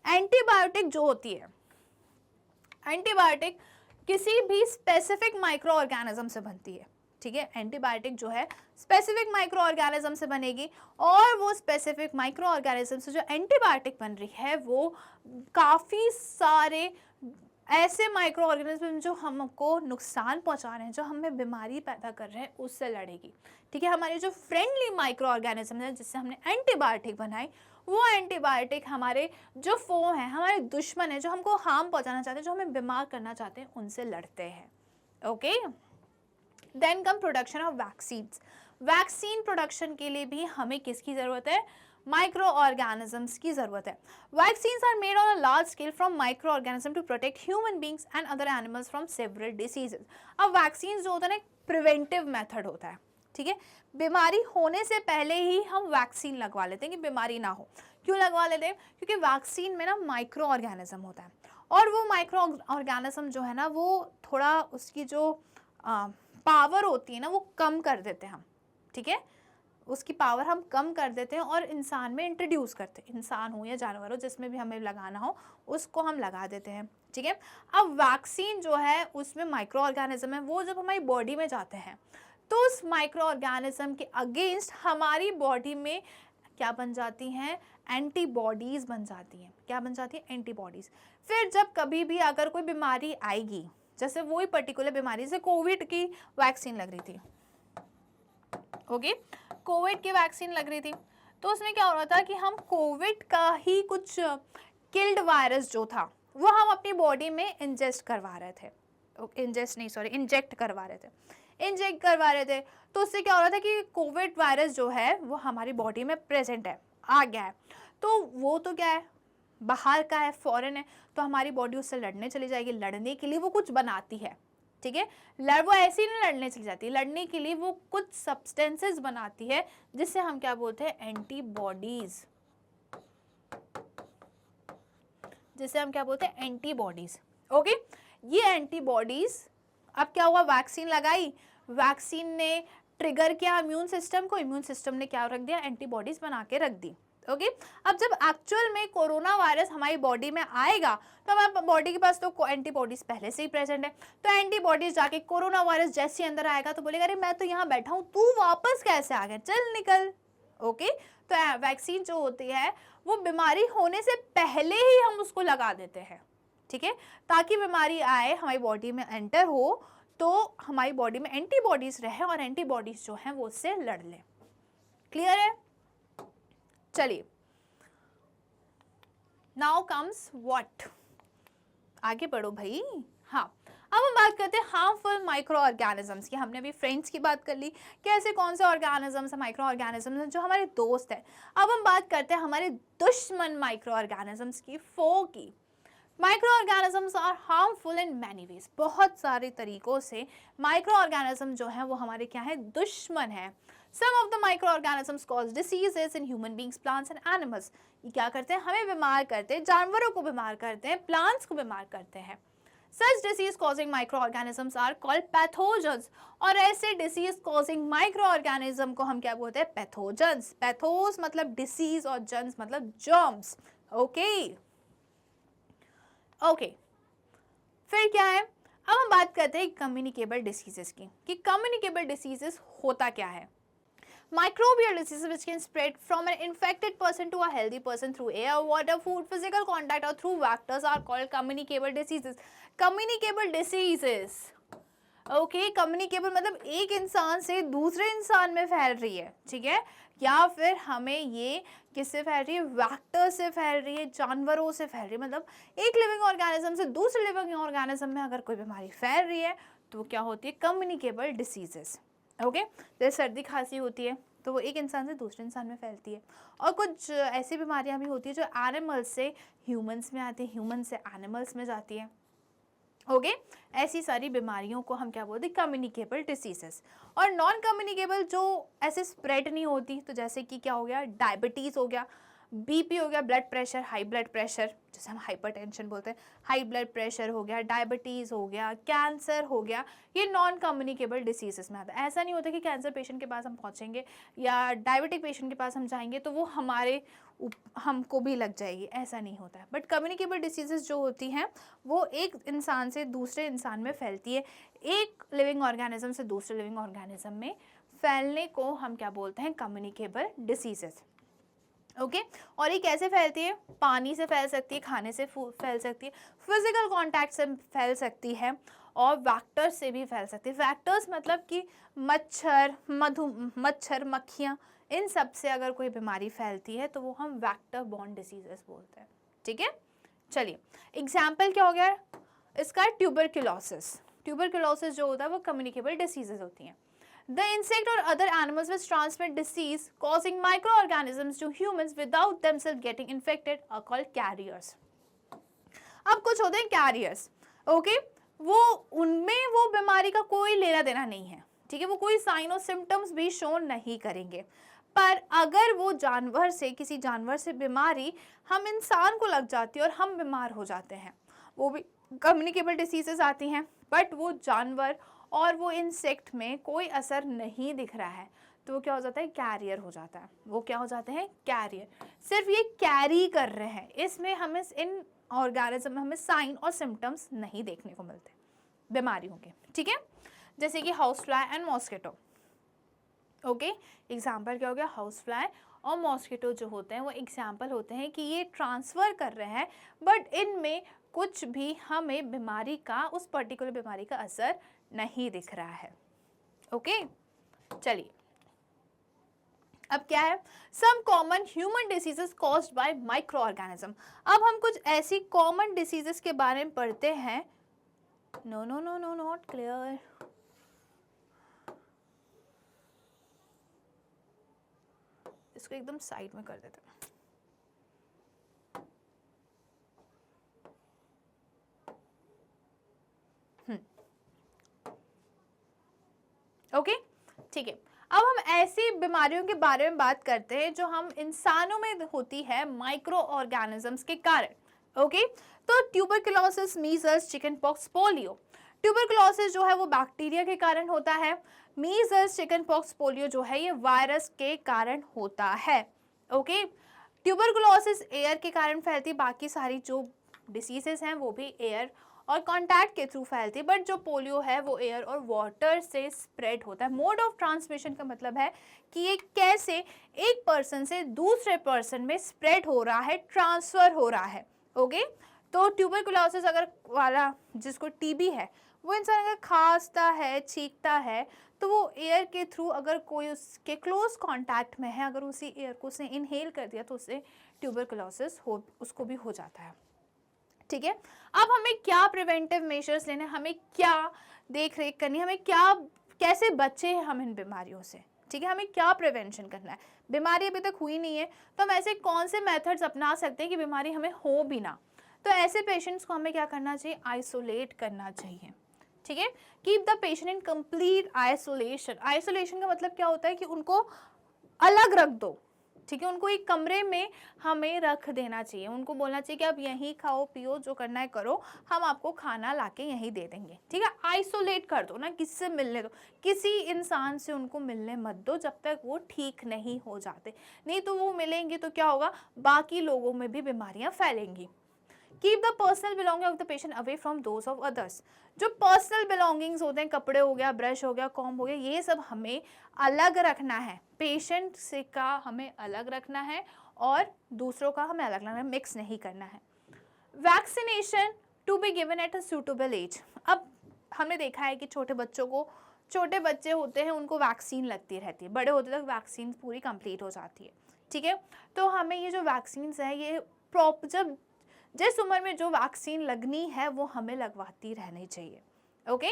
Antibiotic जो होती है, एंटीबायोटिक किसी भी स्पेसिफिक माइक्रो ऑर्गेनिज्म से बनती है, ठीक है। एंटीबायोटिक जो है स्पेसिफिक माइक्रो ऑर्गेनिज्म से बनेगी, और वो स्पेसिफिक माइक्रो ऑर्गेनिज्म से जो एंटीबायोटिक बन रही है वो काफ़ी सारे ऐसे माइक्रो ऑर्गेनिज्म जो हमको नुकसान पहुंचा रहे हैं, जो हमें बीमारी पैदा कर रहे हैं, उससे लड़ेगी, ठीक है। हमारी जो फ्रेंडली माइक्रो ऑर्गेनिज्म है जिससे हमने एंटीबायोटिक बनाई, वो एंटीबायोटिक हमारे जो फो हैं, हमारे दुश्मन हैं, जो हमको हार्म पहुंचाना चाहते हैं, जो हमें बीमार करना चाहते हैं, उनसे लड़ते हैं। Okay, then come production of vaccines. Vaccine production के लिए भी हमें किसकी ज़रूरत है, माइक्रो ऑर्गेनिजम्स की ज़रूरत है। Vaccines are made on a large scale from micro organism to protect human beings and other animals from several diseases. अब वैक्सीन जो होता है ना, एक प्रिवेंटिव मेथड होता है, ठीक है। बीमारी होने से पहले ही हम वैक्सीन लगवा लेते हैं कि बीमारी ना हो। क्यों लगवा लेते हैं, क्योंकि वैक्सीन में ना माइक्रो ऑर्गेनिज्म होता है, और वो माइक्रो ऑर्गेनिज्म जो है ना, वो थोड़ा उसकी जो पावर होती है ना, वो कम कर देते हैं हम, ठीक है, उसकी पावर हम कम कर देते हैं और इंसान में इंट्रोड्यूस करते हैं। इंसान हो या जानवर हो, जिसमें भी हमें लगाना हो उसको हम लगा देते हैं, ठीक है। अब वैक्सीन जो है उसमें माइक्रो ऑर्गेनिज्म है, वो जब हमारी बॉडी में जाते हैं तो उस माइक्रो ऑर्गेनिज्म के अगेंस्ट हमारी बॉडी में क्या बन जाती हैं, एंटीबॉडीज बन जाती हैं। क्या बन जाती है, एंटीबॉडीज। फिर जब कभी भी अगर कोई बीमारी आएगी, जैसे वही पर्टिकुलर बीमारी, जैसे कोविड की वैक्सीन लग रही थी, ओके, कोविड की वैक्सीन लग रही थी, तो उसमें क्या हो रहा था कि हम कोविड का ही कुछ किल्ड वायरस जो था वो हम अपनी बॉडी में इंजेक्ट करवा रहे थे, इंजेक्ट करवा रहे थे। तो उससे क्या हो रहा था कि कोविड वायरस जो है वो हमारी बॉडी में प्रेजेंट है, आ गया है, तो वो तो क्या है, बाहर का है, फॉरेन है, तो हमारी बॉडी उससे लड़ने चली जाएगी। लड़ने के लिए वो कुछ बनाती है, ठीक है, वो ऐसे ही नहीं लड़ने चली जाती, लड़ने के लिए वो कुछ सब्सटेंसेस बनाती है जिससे हम क्या बोलते हैं, एंटीबॉडीज, जिसे हम क्या बोलते हैं, एंटीबॉडीज। ओके, ये एंटीबॉडीज, अब क्या हुआ, वैक्सीन लगाई, वैक्सीन ने ट्रिगर किया इम्यून सिस्टम को, इम्यून सिस्टम ने क्या रख दिया, एंटीबॉडीज बना के रख दी। ओके, अब जब एक्चुअल में कोरोना वायरस हमारी बॉडी में आएगा तो हमारी बॉडी के पास तो एंटीबॉडीज पहले से ही प्रेजेंट है, तो एंटीबॉडीज जाके कोरोना वायरस जैसे अंदर आएगा तो बोलेगा अरे मैं तो यहाँ बैठा हूँ, तू वापस कैसे आ गया, चल निकल। ओके, तो वैक्सीन जो होती है वो बीमारी होने से पहले ही हम उसको लगा देते हैं, ठीक है, ताकि बीमारी आए हमारी बॉडी में एंटर हो तो हमारी बॉडी में एंटीबॉडीज रहे और एंटीबॉडीज जो हैं वो उससे लड़ लें। क्लियर है? चलिए, नाउ कम्स व्हाट, आगे बढ़ो भाई। हाँ, अब हम बात करते हैं हार्मफुल माइक्रो ऑर्गेनिजम्स की। हमने अभी फ्रेंड्स की बात कर ली, कैसे कौन से ऑर्गेनिजम्स, माइक्रो ऑर्गेनिजम्स हैं जो हमारे दोस्त हैं। अब हम बात करते हैं हमारे दुश्मन माइक्रो ऑर्गेनिजम्स की, फो की। Micro organisms are harmful in many ways, बहुत सारे तरीकों से माइक्रो ऑर्गेनिज्म जो है वो हमारे क्या है, दुश्मन है। Some of the microorganisms cause diseases in human beings, plants and animals. ये क्या करते हैं, हमें बीमार करते हैं, जानवरों को बीमार करते हैं, प्लांट्स को बीमार करते हैं। Such disease causing microorganisms are called pathogens, और ऐसे disease causing microorganism को हम क्या बोलते हैं, pathogens। पैथोस मतलब disease और gens मतलब germs। ओके, फिर क्या है, अब हम बात करते हैं कम्युनिकेबल डिसीजेस की, कि कम्युनिकेबल डिसीजेस होता क्या है। Microbial diseases which can spread from an infected person to a healthy person through air, water, food, physical contact or through vectors are called communicable diseases. Communicable diseases, okay, communicable मतलब एक इंसान से दूसरे इंसान में फैल रही है, ठीक है, या फिर हमें ये किससे फैल रही है, वैक्टर से फैल रही है, जानवरों से फैल रही है। मतलब एक लिविंग ऑर्गेनिज्म से दूसरे लिविंग ऑर्गेनिज्म में अगर कोई बीमारी फैल रही है तो क्या होती है, कम्युनिकेबल डिसीजेस। ओके, जैसे सर्दी खांसी होती है तो वो एक इंसान से दूसरे इंसान में फैलती है, और कुछ ऐसी बीमारियां भी होती है जो एनिमल्स से ह्यूमंस में आती है, ह्यूमन से एनिमल्स में जाती है। ओके, ऐसी सारी बीमारियों को हम क्या बोलते हैं, कम्युनिकेबल डिसीजेस। और नॉन कम्युनिकेबल जो ऐसे स्प्रेड नहीं होती, तो जैसे कि क्या हो गया, डायबिटीज़ हो गया, बीपी हो गया, blood pressure, high blood pressure जिसे हम हाइपरटेंशन बोलते हैं, हाई ब्लड प्रेशर हो गया, डायबिटीज़ हो गया, कैंसर हो गया, ये नॉन कम्युनिकेबल डिसीजेस में आता है। ऐसा नहीं होता कि कैंसर पेशेंट के पास हम पहुंचेंगे या डायबिटिक पेशेंट के पास हम जाएंगे तो वो हमको भी लग जाएगी, ऐसा नहीं होता है। बट कम्युनिकेबल डिसीजेस जो होती हैं वो एक इंसान से दूसरे इंसान में फैलती है, एक लिविंग ऑर्गेनिज्म से दूसरे लिविंग ऑर्गेनिज्म में फैलने को हम क्या बोलते हैं, कम्युनिकेबल डिसीजेस। ओके, और ये कैसे फैलती है, पानी से फैल सकती है, खाने से फैल सकती है, फिजिकल कांटेक्ट से फैल सकती है, और वैक्टर्स से भी फैल सकती है। वैक्टर्स मतलब कि मच्छर, मक्खियाँ, इन सब से अगर कोई बीमारी फैलती है तो वो हम वैक्टर बॉर्न डिसीजेस बोलते हैं, ठीक है। चलिए, एग्जाम्पल क्या हो गया इसका, ट्यूबरक्यूलोसिस। ट्यूबरक्यूलोसिस जो होता है वो कम्युनिकेबल डिसीजेस होती हैं। The insect or other animals which transmit disease causing microorganisms to humans without themselves getting infected are called carriers. अब कुछ होते हैं कैरियर्स, ओके, वो उनमें वो बीमारी का कोई लेना देना नहीं है, ठीक है, वो कोई साइन और सिम्टम्स भी शो नहीं करेंगे, पर अगर वो जानवर से, किसी जानवर से बीमारी हम इंसान को लग जाती है और हम बीमार हो जाते हैं, वो भी कम्युनिकेबल डिसीजेस आती हैं, बट वो जानवर और वो इंसेक्ट में कोई असर नहीं दिख रहा है तो वो क्या हो जाता है, कैरियर हो जाता है। वो क्या हो जाते हैं, कैरियर, सिर्फ ये कैरी कर रहे हैं, इसमें हमें इन ऑर्गेनिज्म में हमें साइन और सिम्टम्स नहीं देखने को मिलते बीमारियों के, ठीक है। जैसे कि house fly and mosquito, okay, example क्या हो गया, हाउस फ्लाई और मॉस्किटो जो होते हैं वो एग्जाम्पल होते हैं कि ये ट्रांसफ़र कर रहे हैं, बट इनमें कुछ भी हमें बीमारी का, उस पर्टिकुलर बीमारी का असर नहीं दिख रहा है। ओके, चलिए अब क्या है, some common human diseases caused by micro organism. अब हम कुछ ऐसी कॉमन डिसीजेस के बारे में पढ़ते हैं। No no no no not clear. इसको एकदम साइड में कर देते हैं। ओके, ठीक है। अब हम ऐसी बीमारियों के बारे में बात करते हैं जो हम इंसानों में होती है माइक्रो ऑर्गेनिजम्स के कारण। ओके, तो tuberculosis, measles, chicken pox, polio. Tuberculosis जो है वो बैक्टीरिया के कारण होता है। मीजल्स, चिकन पॉक्स, पोलियो जो है ये वायरस के कारण होता है। ओके, ट्यूबरकुलोसिस एयर के कारण फैलती, बाकी सारी जो डिसीजेस हैं वो भी एयर और कांटेक्ट के थ्रू फैलती है, बट जो पोलियो है वो एयर और वाटर से स्प्रेड होता है। मोड ऑफ ट्रांसमिशन का मतलब है कि ये कैसे एक पर्सन से दूसरे पर्सन में स्प्रेड हो रहा है, ट्रांसफर हो रहा है। ओके, तो ट्यूबरकुलोसिस अगर वाला जिसको टीबी है वो इंसान अगर खांसता है, छींकता है, तो वो एयर के थ्रू अगर कोई उसके क्लोज कांटेक्ट में है, अगर उसी एयर को उसने इनहेल कर दिया तो उससे ट्यूबरकुलोसिस हो, उसको भी हो जाता है। ठीक है, अब हमें क्या प्रिवेंटिव मेजर्स लेने, हमें क्या देख रेख करनी, हमें क्या, कैसे बचे हम इन बीमारियों से। ठीक है, हमें क्या प्रिवेंशन करना है। बीमारी अभी तक हुई नहीं है तो हम ऐसे कौन से मेथड्स अपना सकते हैं कि बीमारी हमें हो भी ना। तो ऐसे पेशेंट्स को हमें क्या करना चाहिए, आइसोलेट करना चाहिए। ठीक है, keep the patient in complete isolation. Isolation का मतलब क्या होता है कि उनको अलग रख दो। ठीक है, उनको एक कमरे में हमें रख देना चाहिए, उनको बोलना चाहिए कि आप यहीं खाओ पियो, जो करना है करो, हम आपको खाना लाके यहीं दे देंगे। ठीक है, आइसोलेट कर दो ना, किसी से मिलने दो, किसी इंसान से उनको मिलने मत दो जब तक वो ठीक नहीं हो जाते, नहीं तो वो मिलेंगे तो क्या होगा, बाकी लोगों में भी बीमारियां फैलेंगी। Keep the personal belonging of the patient away from those of others. जो पर्सनल बिलोंगिंग्स होते हैं, कपड़े हो गया, ब्रश हो गया, कॉम्ब हो गया, ये सब हमें अलग रखना है, पेशेंट से का हमें अलग रखना है और दूसरों का हमें अलग रखना है, मिक्स नहीं करना है। Vaccination to be given at a suitable age. अब हमने देखा है कि छोटे बच्चों को, छोटे बच्चे होते हैं उनको वैक्सीन लगती रहती है, बड़े होते तक वैक्सीन पूरी कंप्लीट हो जाती है। ठीक है, तो हमें ये जो वैक्सीन है ये प्रॉपर, जब जिस उम्र में जो वैक्सीन लगनी है वो हमें लगवाती रहनी चाहिए। ओके,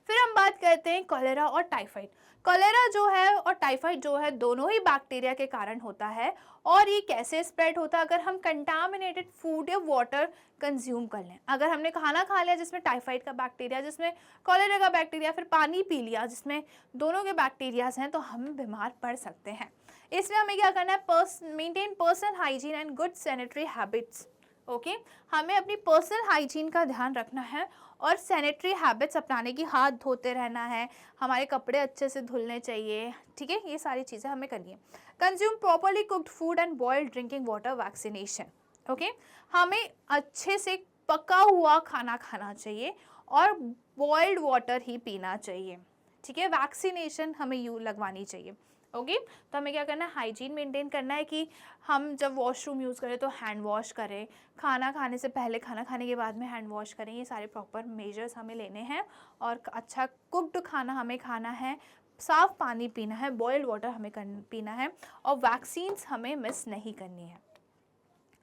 फिर हम बात करते हैं कॉलेरा और टाइफाइड। कॉलेरा जो है और टाइफाइड जो है दोनों ही बैक्टीरिया के कारण होता है। और ये कैसे स्प्रेड होता है, अगर हम कंटामिनेटेड फूड या वाटर कंज्यूम कर लें, अगर हमने खाना खा लिया जिसमें टाइफाइड का बैक्टीरिया, जिसमें कॉलेरा का बैक्टीरिया, फिर पानी पी लिया जिसमें दोनों के बैक्टीरियाज हैं, तो हम बीमार पड़ सकते हैं। इसमें हमें क्या करना है, maintain personal hygiene and good sanitary habits. Okay, हमें अपनी पर्सनल हाइजीन का ध्यान रखना है और सैनिटरी हैबिट्स अपनाने की, हाथ धोते रहना है, हमारे कपड़े अच्छे से धुलने चाहिए। ठीक है, ये सारी चीज़ें हमें करनी है। Consume properly cooked food and boiled drinking water vaccination. Okay, हमें अच्छे से पका हुआ खाना खाना चाहिए और बॉइल्ड वाटर ही पीना चाहिए। ठीक है, वैक्सीनेशन हमें यू लगवानी चाहिए। ओके, तो हमें क्या करना है, हाइजीन मेंटेन करना है कि हम जब वॉशरूम यूज़ करें तो हैंड वॉश करें, खाना खाने से पहले, खाना खाने के बाद में हैंड वॉश करें, ये सारे प्रॉपर मेजर्स हमें लेने हैं। और अच्छा कुक्ड खाना हमें खाना है, साफ़ पानी पीना है, बॉइल्ड वाटर हमें पीना है और वैक्सीन्स हमें मिस नहीं करनी है।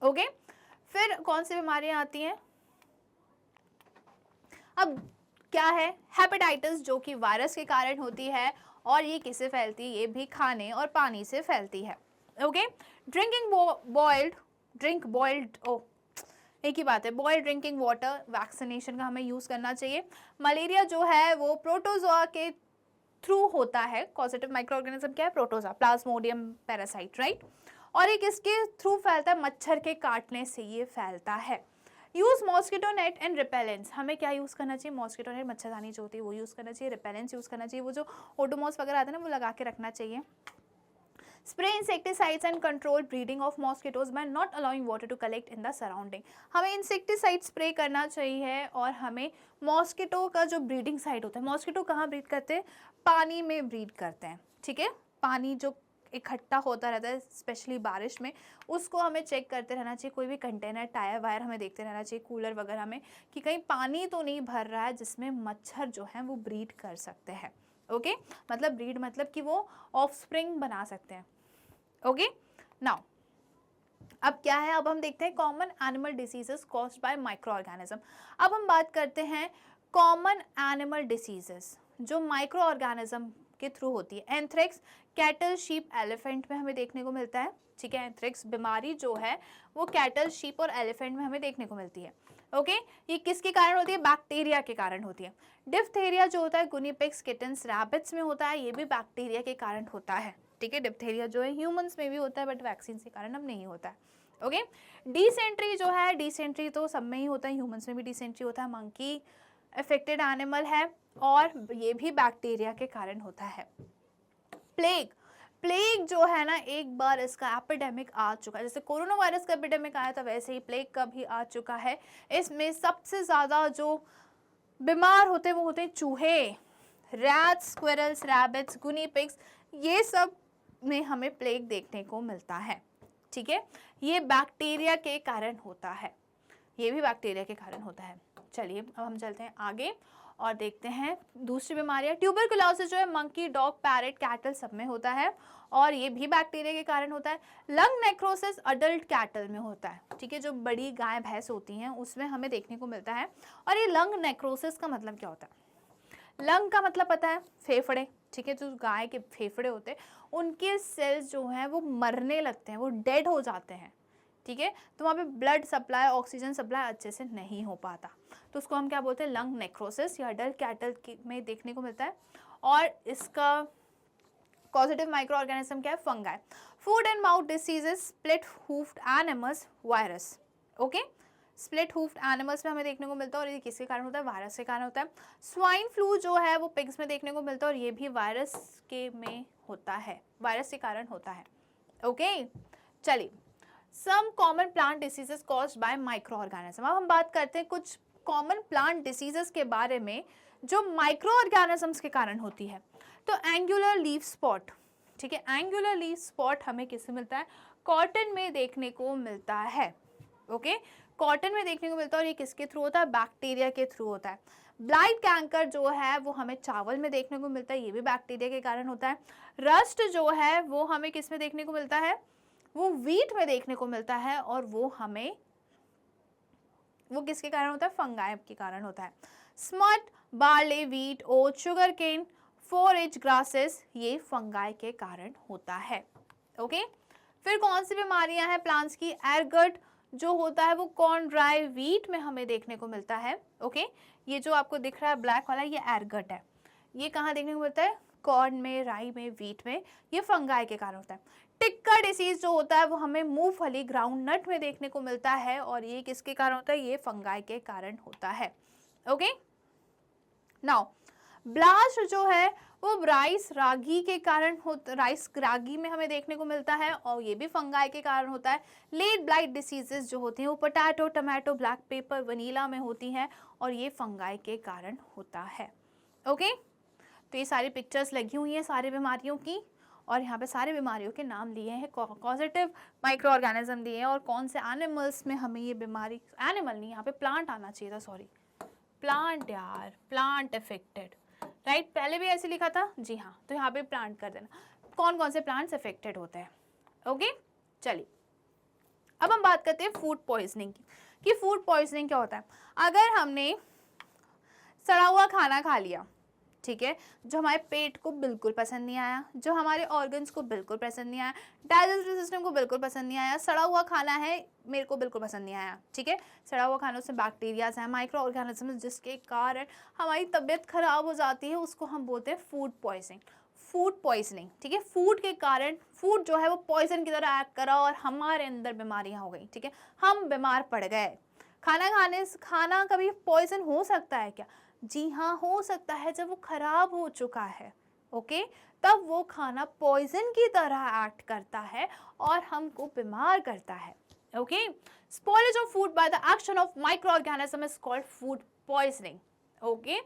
ओके, फिर कौन सी बीमारियाँ आती हैं, अब क्या है, हेपेटाइटिस जो कि वायरस के कारण होती है और ये किससे फैलती है, ये भी खाने और पानी से फैलती है। ओके, ड्रिंकिंग बॉइल्ड एक ही बात है, बॉइल्ड ड्रिंकिंग वाटर वैक्सीनेशन का हमें यूज़ करना चाहिए। मलेरिया जो है वो प्रोटोजोआ के थ्रू होता है। कॉजेटिव माइक्रो ऑर्गेनिज्म क्या है, प्रोटोजोआ, प्लाज्मोडियम पैरासाइट, राइट। और एक इसके थ्रू फैलता है, मच्छर के काटने से ये फैलता है। Use mosquito net and repellents. हमें क्या यूज़ करना चाहिए, मॉस्किटो नेट, मच्छरदानी जो होती है वो यूज़ करना चाहिए, रिपेलेंट्स यूज़ करना चाहिए, वो जो ओडोमॉस वगैरह आते हैं ना वो लगा के रखना चाहिए। Spray insecticides and control breeding of mosquitoes by not allowing water to collect in the surrounding. हमें इंसेक्टिसाइड स्प्रे करना चाहिए और हमें मॉस्किटो का जो ब्रीडिंग साइट होता है, मॉस्किटो कहाँ ब्रीड करते हैं, पानी में ब्रीड करते हैं, ठीक है। पानी जो इकट्ठा होता रहता है स्पेशली बारिश में, उसको हमें चेक करते रहना चाहिए। कोई भी कंटेनर, टायर वायर हमें देखते रहना चाहिए, कूलर वगैरह में, कि कहीं पानी तो नहीं भर रहा है जिसमें मच्छर जो है वो ब्रीड कर सकते हैं। ओके, मतलब ब्रीड मतलब कि वो ऑफस्प्रिंग बना सकते हैं। ओके, नाउ अब क्या है, अब हम देखते हैं common animal diseases caused by micro organism. अब हम बात करते हैं कॉमन एनिमल डिसीजेस जो माइक्रो ऑर्गेनिज्म के थ्रू होती है। एंथ्रेक्स कैटल, शीप, एलिफेंट में हमें देखने को मिलता है, ठीक है। एंथ्रेक्स बीमारी जो है वो कैटल, शीप और एलिफेंट में हमें देखने को मिलती है। ओके, ये किसके कारण होती है, बैक्टीरिया के कारण होती है। डिप्थेरिया जो होता है गुनी पिग्स, किटन्स, रैबिट्स में होता है, ये भी बैक्टीरिया के कारण होता है, ठीक है। डिप्थेरिया जो है ह्यूमंस में भी होता है बट वैक्सीन के कारण अब नहीं होता है। ओके, डिसेंट्री जो है, डिसेंट्री तो सब में ही होता है, ह्यूमंस में भी डिसेंट्री होता है, मंकी अफेक्टेड एनिमल है और ये भी बैक्टीरिया के कारण होता है। प्लेग, प्लेग जो है ना, एक बार इसका एपिडेमिक आ चुका है, जैसे कोरोना वायरस का एपिडेमिक आया था वैसे ही प्लेग का भी आ चुका है। इसमें सबसे ज़्यादा जो बीमार होते हैं वो होते हैं चूहे, रैट्स, स्क्विरल्स, रैबिट्स, गुनी पिग्स, ये सब में हमें प्लेग देखने को मिलता है, ठीक है। ये बैक्टीरिया के कारण होता है, ये भी बैक्टीरिया के कारण होता है। चलिए अब हम चलते हैं आगे और देखते हैं दूसरी बीमारियां। ट्यूबरकुलोसिस जो है मंकी, डॉग, पैरेट, कैटल सब में होता है और ये भी बैक्टीरिया के कारण होता है। लंग नेक्रोसिस अडल्ट कैटल में होता है, ठीक है, जो बड़ी गाय भैंस होती हैं उसमें हमें देखने को मिलता है। और ये लंग नेक्रोसिस का मतलब क्या होता है, लंग का मतलब पता है, फेफड़े, ठीक है। जो गाय के फेफड़े होते हैं उनके सेल्स जो हैं वो मरने लगते हैं, वो डेड हो जाते हैं, ठीक है। तो वहाँ पे ब्लड सप्लाई, ऑक्सीजन सप्लाई अच्छे से नहीं हो पाता, तो उसको हम क्या बोलते हैं, लंग नेक्रोसिस। या अडल्ट कैटल में देखने को मिलता है। और इसका कॉजेटिव माइक्रो ऑर्गेनिज्म क्या है, fungi. Food and mouth diseases, split hoofed animals, virus. Okay, split hoofed animals में हमें देखने को मिलता है और ये किसके कारण होता है, वायरस के कारण होता है। स्वाइन फ्लू जो है वो पिग्स में देखने को मिलता है और ये भी वायरस के में होता है, वायरस के कारण होता है। ओके, चलिए some common plant diseases caused by micro organism. अब हम बात करते हैं कुछ कॉमन प्लांट डिसीजेस के बारे में जो माइक्रो ऑर्गेनिजम्स के कारण होती है। तो एंगुलर लीफ स्पॉट, ठीक है, एंगुलर लीफ स्पॉट हमें किससे मिलता है, कॉटन में देखने को मिलता है। ओके, कॉटन में देखने को मिलता है और ये किसके थ्रू होता है, बैक्टीरिया के थ्रू होता है। ब्लाइट कैंकर जो है वो हमें चावल में देखने को मिलता है, ये भी बैक्टीरिया के कारण होता है। रस्ट जो है वो हमें किस में देखने को मिलता है, वो व्हीट में देखने को मिलता है और वो हमें, वो किसके कारण होता है, फंगाई के कारण होता है। स्मट, बार्ले, व्हीट, ओट, शुगर केन, फोरेज ग्रासेस, ये फंगाई के कारण होता है। ओके, फिर कौन सी बीमारियां हैं प्लांट्स की, एरगट जो होता है वो कॉर्न, ड्राई व्हीट में हमें देखने को मिलता है। ओके, ये जो आपको दिख रहा है ब्लैक वाला, ये एरगट है, ये कहाँ देखने को मिलता है, कॉर्न में, राई में, व्हीट में, ये फंगाई के कारण होता है। टिक्का डिसीज जो होता है वो हमें मूंगफली, ग्राउंड नट में देखने को मिलता है और ये किसके कारण होता है, ये फंगाई के कारण होता है। ओके, नाउ ब्लास्ट जो है वो राइस रागी के कारण होता, राइस रागी में हमें देखने को मिलता है और ये भी फंगाई के कारण होता है। लेट ब्लाइट डिसीजेस जो होती हैं वो potato, tomato, black pepper, vanilla में होती हैं और ये फंगाई के कारण होता है। ओके, तो ये सारी पिक्चर्स लगी हुई हैं सारी बीमारियों की और यहाँ पे सारे बीमारियों के नाम दिए हैं, कॉजेटिव माइक्रो ऑर्गेनिज्म दिए हैं और कौन से एनिमल्स में हमें ये बीमारी, एनिमल नहीं, यहाँ पे प्लांट आना चाहिए था, सॉरी, प्लांट यार, प्लांट अफेक्टेड, राइट, पहले भी ऐसे लिखा था जी हाँ, तो यहाँ पे प्लांट कर देना, कौन कौन से प्लांट्स अफेक्टेड होते हैं। ओके, चलिए अब हम बात करते हैं फूड पॉइजनिंग की, कि फूड पॉइजनिंग क्या होता है। अगर हमने सड़ा हुआ खाना खा लिया, ठीक है, जो हमारे पेट को बिल्कुल पसंद नहीं आया, जो हमारे ऑर्गन्स को बिल्कुल पसंद नहीं आया, डाइजेस्टिव सिस्टम को बिल्कुल पसंद नहीं आया, सड़ा हुआ खाना है, मेरे को बिल्कुल पसंद नहीं आया, ठीक है, सड़ा हुआ खानों से बैक्टीरियाज हैं, माइक्रो ऑर्गेनिज्म, जिसके कारण हमारी तबीयत खराब हो जाती है, उसको हम बोलते हैं फूड पॉइजनिंग, फूड पॉइजनिंग, ठीक है। फूड के कारण, फूड जो है वो पॉइजन की तरह एक्ट करा और हमारे अंदर बीमारियां हो गई, ठीक है, हम बीमार पड़ गए। खाना खाने से, खाना कभी पॉइजन हो सकता है क्या, जी हाँ हो सकता है, जब वो खराब हो चुका है। ओके, तब वो खाना पॉइजन की तरह एक्ट करता है और हमको बीमार करता है। Okay, spoilage of food by the action of micro organism is called food poisoning. Okay,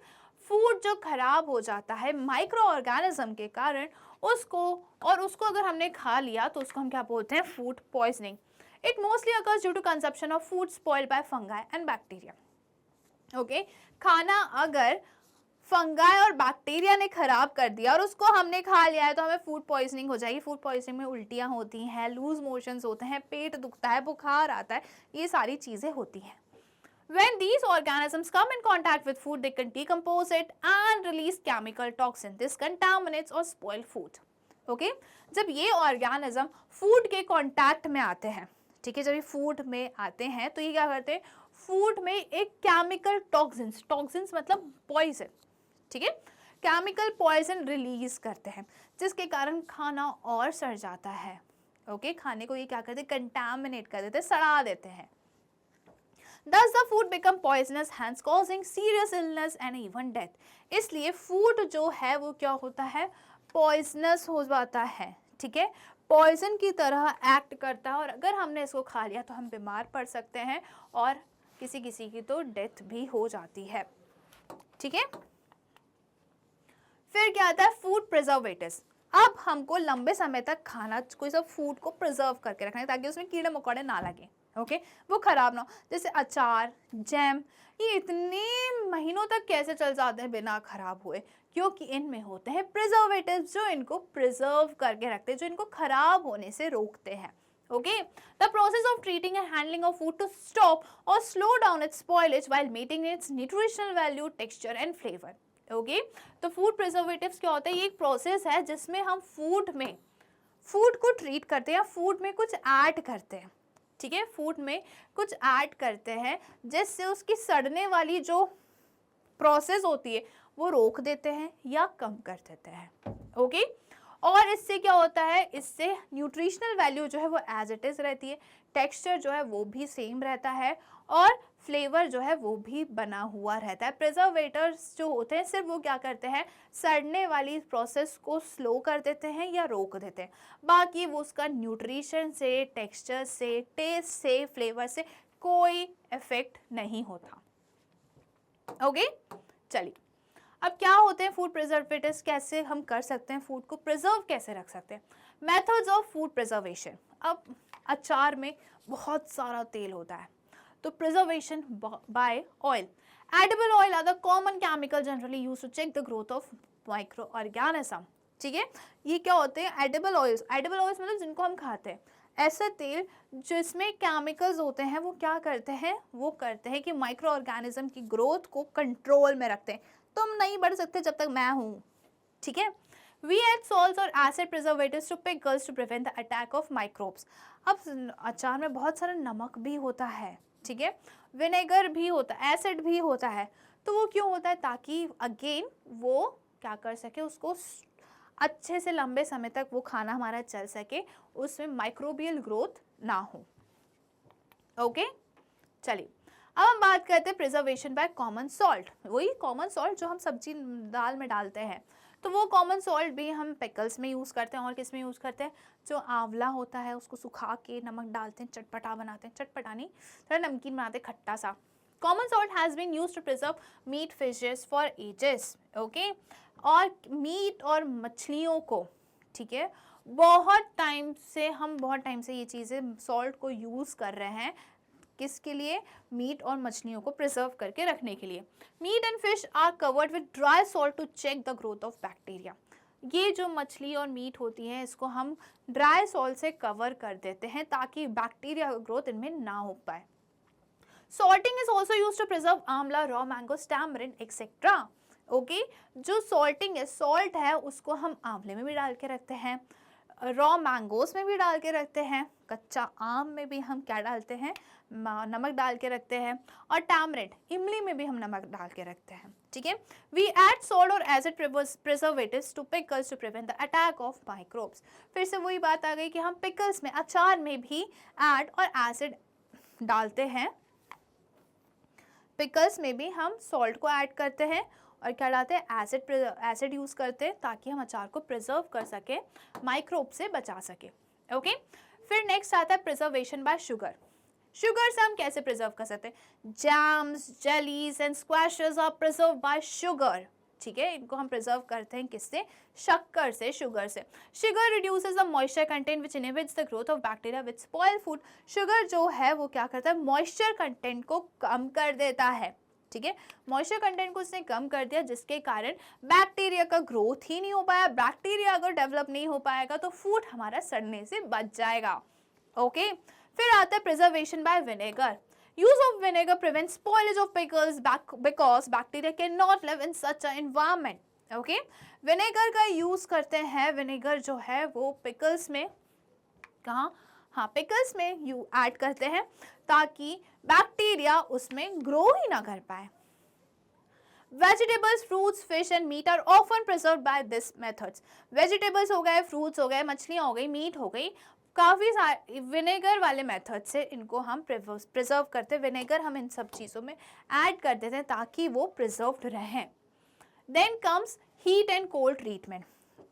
food जो खराब हो जाता है माइक्रो ऑर्गेनिज्म के कारण, उसको अगर हमने खा लिया तो उसको हम क्या बोलते हैं, food poisoning. It mostly occurs due to consumption of food spoiled by fungi and bacteria. Okay, खाना अगर फंगाई और बैक्टीरिया ने खराब कर दिया और उसको हमने खा लिया है तो हमें फूड पॉइजनिंग हो जाएगी। फूड पॉइजनिंग में उल्टियाँ होती हैं, लूज मोशंस होते हैं, पेट दुखता है, बुखार आता है, ये सारी चीज़ें होती हैं। When these organisms come in contact with food, they can decompose it and release chemical toxin. This contaminates or spoil food. Okay? जब ये ऑर्गेनिज्म फूड के कांटेक्ट में आते हैं, ठीक है, जब ये फूड में आते हैं तो ये क्या करते हैं, फूड में एक केमिकल टॉक्सिन्स, टॉक्सिन्स मतलब पॉइजन, ठीक है, केमिकल पॉइजन रिलीज करते हैं, जिसके कारण खाना और सड़ जाता है। ओके, खाने को ये क्या करते हैं, कंटामिनेट कर देते हैं, सड़ा देते हैं। Thus the food become poisonous, hence causing serious illness and even death. इसलिए फूड जो है वो क्या होता है, पॉइजनस हो जाता है, ठीक है, पॉइजन की तरह एक्ट करता है और अगर हमने इसको खा लिया तो हम बीमार पड़ सकते हैं और किसी किसी की तो डेथ भी हो जाती है। ठीक है, फिर क्या आता है, फूड प्रिजर्वेटिव्स। अब हमको लंबे समय तक खाना, कोई सब फूड को प्रिजर्व करके रखना है ताकि उसमें कीड़े मकोड़े ना लगे, ओके, वो खराब ना हो। जैसे अचार, जैम, ये इतने महीनों तक कैसे चल जाते हैं बिना खराब हुए, क्योंकि इनमें होते हैं प्रिजर्वेटिव्स जो इनको प्रिजर्व करके रखते हैं, जो इनको खराब होने से रोकते हैं। Okay, the process of treating and handling of food to stop or slow down its spoilage while maintaining its nutritional value, texture and flavour. Okay, तो फूड प्रिजर्वेटिव्स क्या होता है, ये एक प्रोसेस है जिसमें हम फूड को ट्रीट करते हैं या फूड में कुछ ऐड करते हैं, ठीक है, फूड में कुछ ऐड करते हैं जिससे उसकी सड़ने वाली जो प्रोसेस होती है वो रोक देते हैं या कम कर देते हैं। ओके, और इससे क्या होता है, इससे न्यूट्रिशनल वैल्यू जो है वो एज इट इज रहती है, टेक्सचर जो है वो भी सेम रहता है और फ्लेवर जो है वो भी बना हुआ रहता है। प्रिजर्वेटर्स जो होते हैं सिर्फ वो क्या करते हैं, सड़ने वाली प्रोसेस को स्लो कर देते हैं या रोक देते हैं, बाकी वो उसका न्यूट्रिशन से, टेक्सचर से, टेस्ट से, फ्लेवर से कोई इफेक्ट नहीं होता। ओके, चलिए, अब क्या होते हैं फूड प्रिजर्वेटिव्स, कैसे हम कर सकते हैं, फूड को प्रिजर्व कैसे रख सकते हैं। Methods of food preservation. अब अचार में बहुत सारा तेल होता है तो preservation by oil. Edible oil are the common chemical generally used to check the growth of micro organism. ठीक है, ये क्या होते हैं, एडिबल ऑयल्स। एडिबल ऑयल्स मतलब जिनको हम खाते हैं, ऐसे तेल जिसमें केमिकल्स होते हैं, वो क्या करते हैं, वो करते हैं कि माइक्रो ऑर्गेनिज्म की ग्रोथ को कंट्रोल में रखते हैं। तुम नहीं बढ़ सकते जब तक मैं हूँ, ठीक है। We add salts और acid preservatives to pickles to prevent the attack of microbes. अब अचार में बहुत सारा नमक भी होता है, ठीक है, विनेगर भी होता है, एसिड भी होता है, तो वो क्यों होता है, ताकि अगेन वो क्या कर सके, उसको अच्छे से लंबे समय तक वो खाना हमारा चल सके, उसमें माइक्रोबियल ग्रोथ ना हो। ओके, चलिए अब हम बात करते हैं प्रिजर्वेशन बाय कॉमन सॉल्ट। वही कॉमन सॉल्ट जो हम सब्जी दाल में डालते हैं, तो वो कॉमन सॉल्ट भी हम पिकल्स में यूज़ करते हैं। और किस में यूज़ करते हैं, जो आंवला होता है उसको सुखा के नमक डालते हैं, चटपटा बनाते हैं, चटपटा नहीं थोड़ा नमकीन बनाते हैं, खट्टा सा। Common salt has been used to preserve meat, fishes for ages. Okay, और मीट और मछलियों को, ठीक है, बहुत टाइम से ये चीज़ें सॉल्ट को यूज़ कर रहे हैं, किसके लिए, मीट और मछलियों को प्रिजर्व करके रखने के लिए। Meat and fish are covered with dry salt to check the growth of bacteria. ये जो मछली और मीट होती है इसको हम ड्राई सॉल्ट से कवर कर देते हैं ताकि बैक्टीरिया का ग्रोथ इनमें ना हो पाए। Salting is also used to preserve amla, raw mango, tamarind etcetera. Okay, जो सॉल्टिंग है, सॉल्ट है, उसको हम आंवले में भी डाल के रखते हैं, रॉ मैंगोस में भी डाल के रखते हैं, कच्चा आम में भी हम क्या डालते हैं, नमक डाल के रखते हैं, और टैमरिंड, इमली में भी हम नमक डाल के रखते हैं। ठीक है, वी ऐड सॉल्ट और acid preservatives to pickles to prevent the attack of microbes. फिर से वही बात आ गई कि हम पिकल्स में, अचार में भी ऐड और एसिड डालते हैं, पिकल्स में भी हम सॉल्ट को ऐड करते हैं और क्या डालते हैं, एसिड यूज़ करते हैं ताकि हम अचार को प्रिजर्व कर सके, माइक्रोब से बचा सके। ओके, फिर नेक्स्ट आता है प्रिजर्वेशन बाय शुगर। शुगर से हम कैसे प्रिजर्व कर सकते हैं, jams, jellies and squashes are preserve by sugar. ठीक है, इनको हम प्रिजर्व करते हैं किससे, शक्कर से, शुगर से। Sugar reduces the moisture content which inhibits the growth of bacteria which spoil food. Sugar जो है वो क्या करता है, मॉइस्चर कंटेंट को कम कर देता है। ठीक है, मॉइस्चर कंटेंट को उसने कम कर दिया जिसके कारण बैक्टीरिया का ग्रोथ ही नहीं हो पाया। बैक्टीरिया अगर डेवलप नहीं हो पाएगा तो फूड हमारा सड़ने से बच जाएगा। ओके, फिर आता है preservation by vinegar. Use of vinegar prevents spoilage of pickles because bacteria cannot live in such an environment. Okay? Vinegar का यूज करते हैं, विनेगर जो है वो पिकल्स में, कहाँ, हाँ पिकल्स में यू ऐड करते हैं ताकि बैक्टीरिया उसमें ग्रो ही ना कर पाए। Vegetables, fruits, fish and meat are often preserved by this methods. Vegetables हो गए, fruits हो गए, मछलियाँ हो गई, मीट हो गई, काफ़ी सारे विनेगर वाले मेथड से इनको हम प्रिजर्व करते हैं। विनेगर हम इन सब चीज़ों में ऐड कर देते हैं ताकि वो प्रिजर्व्ड रहें। Then comes heat and cold treatment.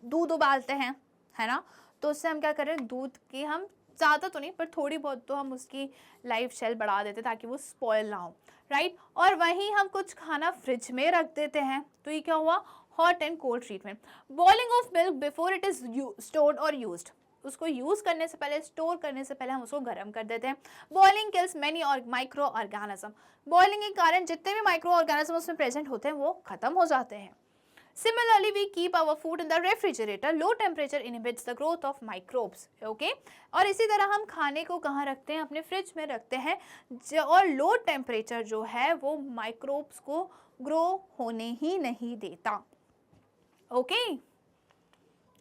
दूध उबालते हैं, है ना, तो उससे हम क्या करें, दूध की हम ज़्यादा तो नहीं पर थोड़ी बहुत तो हम उसकी लाइफ शेल बढ़ा देते हैं ताकि वो स्पॉयल ना हो, राइट। और वहीं हम कुछ खाना फ्रिज में रख देते हैं, तो ये क्या हुआ, hot and cold treatment. Boiling of milk before it is stored और यूज्ड। उसको यूज करने से पहले, स्टोर करने से पहले हम उसको गर्म कर देते हैं। बॉइलिंग किल्स मैनी और माइक्रो ऑर्गेनिज्म। बॉइलिंग के कारण जितने भी माइक्रो ऑर्गेनिज्म उसमें प्रेजेंट होते हैं वो खत्म हो जाते हैं। Similarly, we keep our food in the refrigerator. Low temperature inhibits the growth of microbes. Okay? और इसी तरह हम खाने को कहाँ रखते हैं, अपने फ्रिज में रखते हैं, और लो टेम्परेचर जो है वो माइक्रोब्स को ग्रो होने ही नहीं देता। ओके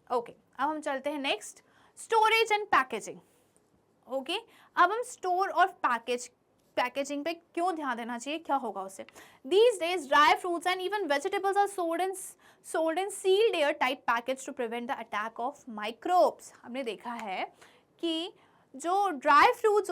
ओके, अब हम चलते हैं next, storage and packaging. Okay, अब हम स्टोर और पैकेजिंग पे क्यों ध्यान देना चाहिए, क्या होगा उससे। These days, dry fruits and even vegetables are sold in sealed air-tight packets to prevent the attack of microbes. हमने देखा है कि जो ड्राई फ्रूट्स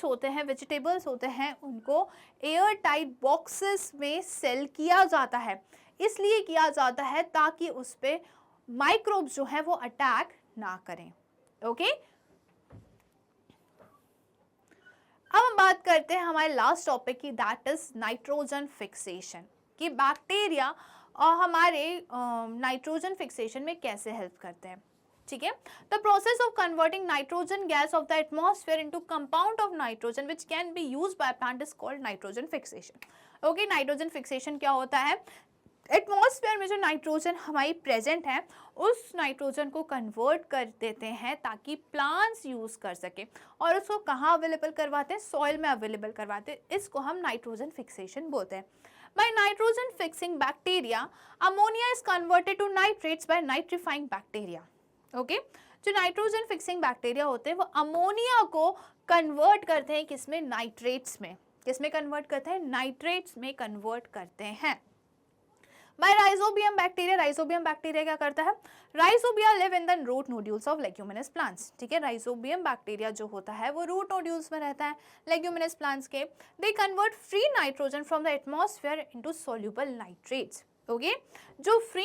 होते हैं, वेजिटेबल्स होते हैं, उनको एयर टाइट बॉक्सेस में सेल किया जाता है। इसलिए किया जाता है ताकि उस पर माइक्रोब्स जो है वो अटैक ना करें। ओके, अब हम बात करते हैं हमारे लास्ट टॉपिक की, दैट इज नाइट्रोजन फिक्सेशन, कि बैक्टीरिया और हमारे नाइट्रोजन फिक्सेशन में कैसे हेल्प करते हैं। ठीक है, the process of converting nitrogen gas off the atmosphere into compound of nitrogen which can be used by plant is called nitrogen fixation. Okay, nitrogen fixation क्या होता है, एटमॉस्फेयर में जो नाइट्रोजन हमारी प्रेजेंट है उस नाइट्रोजन को कन्वर्ट कर देते हैं ताकि प्लांट्स यूज कर सके, और उसको कहाँ अवेलेबल करवाते हैं, सॉइल में अवेलेबल करवाते हैं। इसको हम नाइट्रोजन फिक्सेशन बोलते हैं। By nitrogen fixing bacteria, ammonia is converted to nitrates by nitrifying bacteria. Okay, जो नाइट्रोजन फिक्सिंग बैक्टीरिया होते हैं वो अमोनिया को कन्वर्ट करते हैं किसमें, नाइट्रेट्स में। किसमें कन्वर्ट करते हैं, नाइट्रेट्स में कन्वर्ट करते हैं। By rhizobium bacteria, rhizobium bacteria क्या करता है, rhizobia live in the root nodules of leguminous plants. ठीक है, राइजोबियम बैक्टीरिया जो होता है वो रूट नोड्यूल्स में रहता है लेग्यूमिनस प्लांट्स के। They convert free nitrogen from the atmosphere into soluble nitrates. Okay, जो फ्री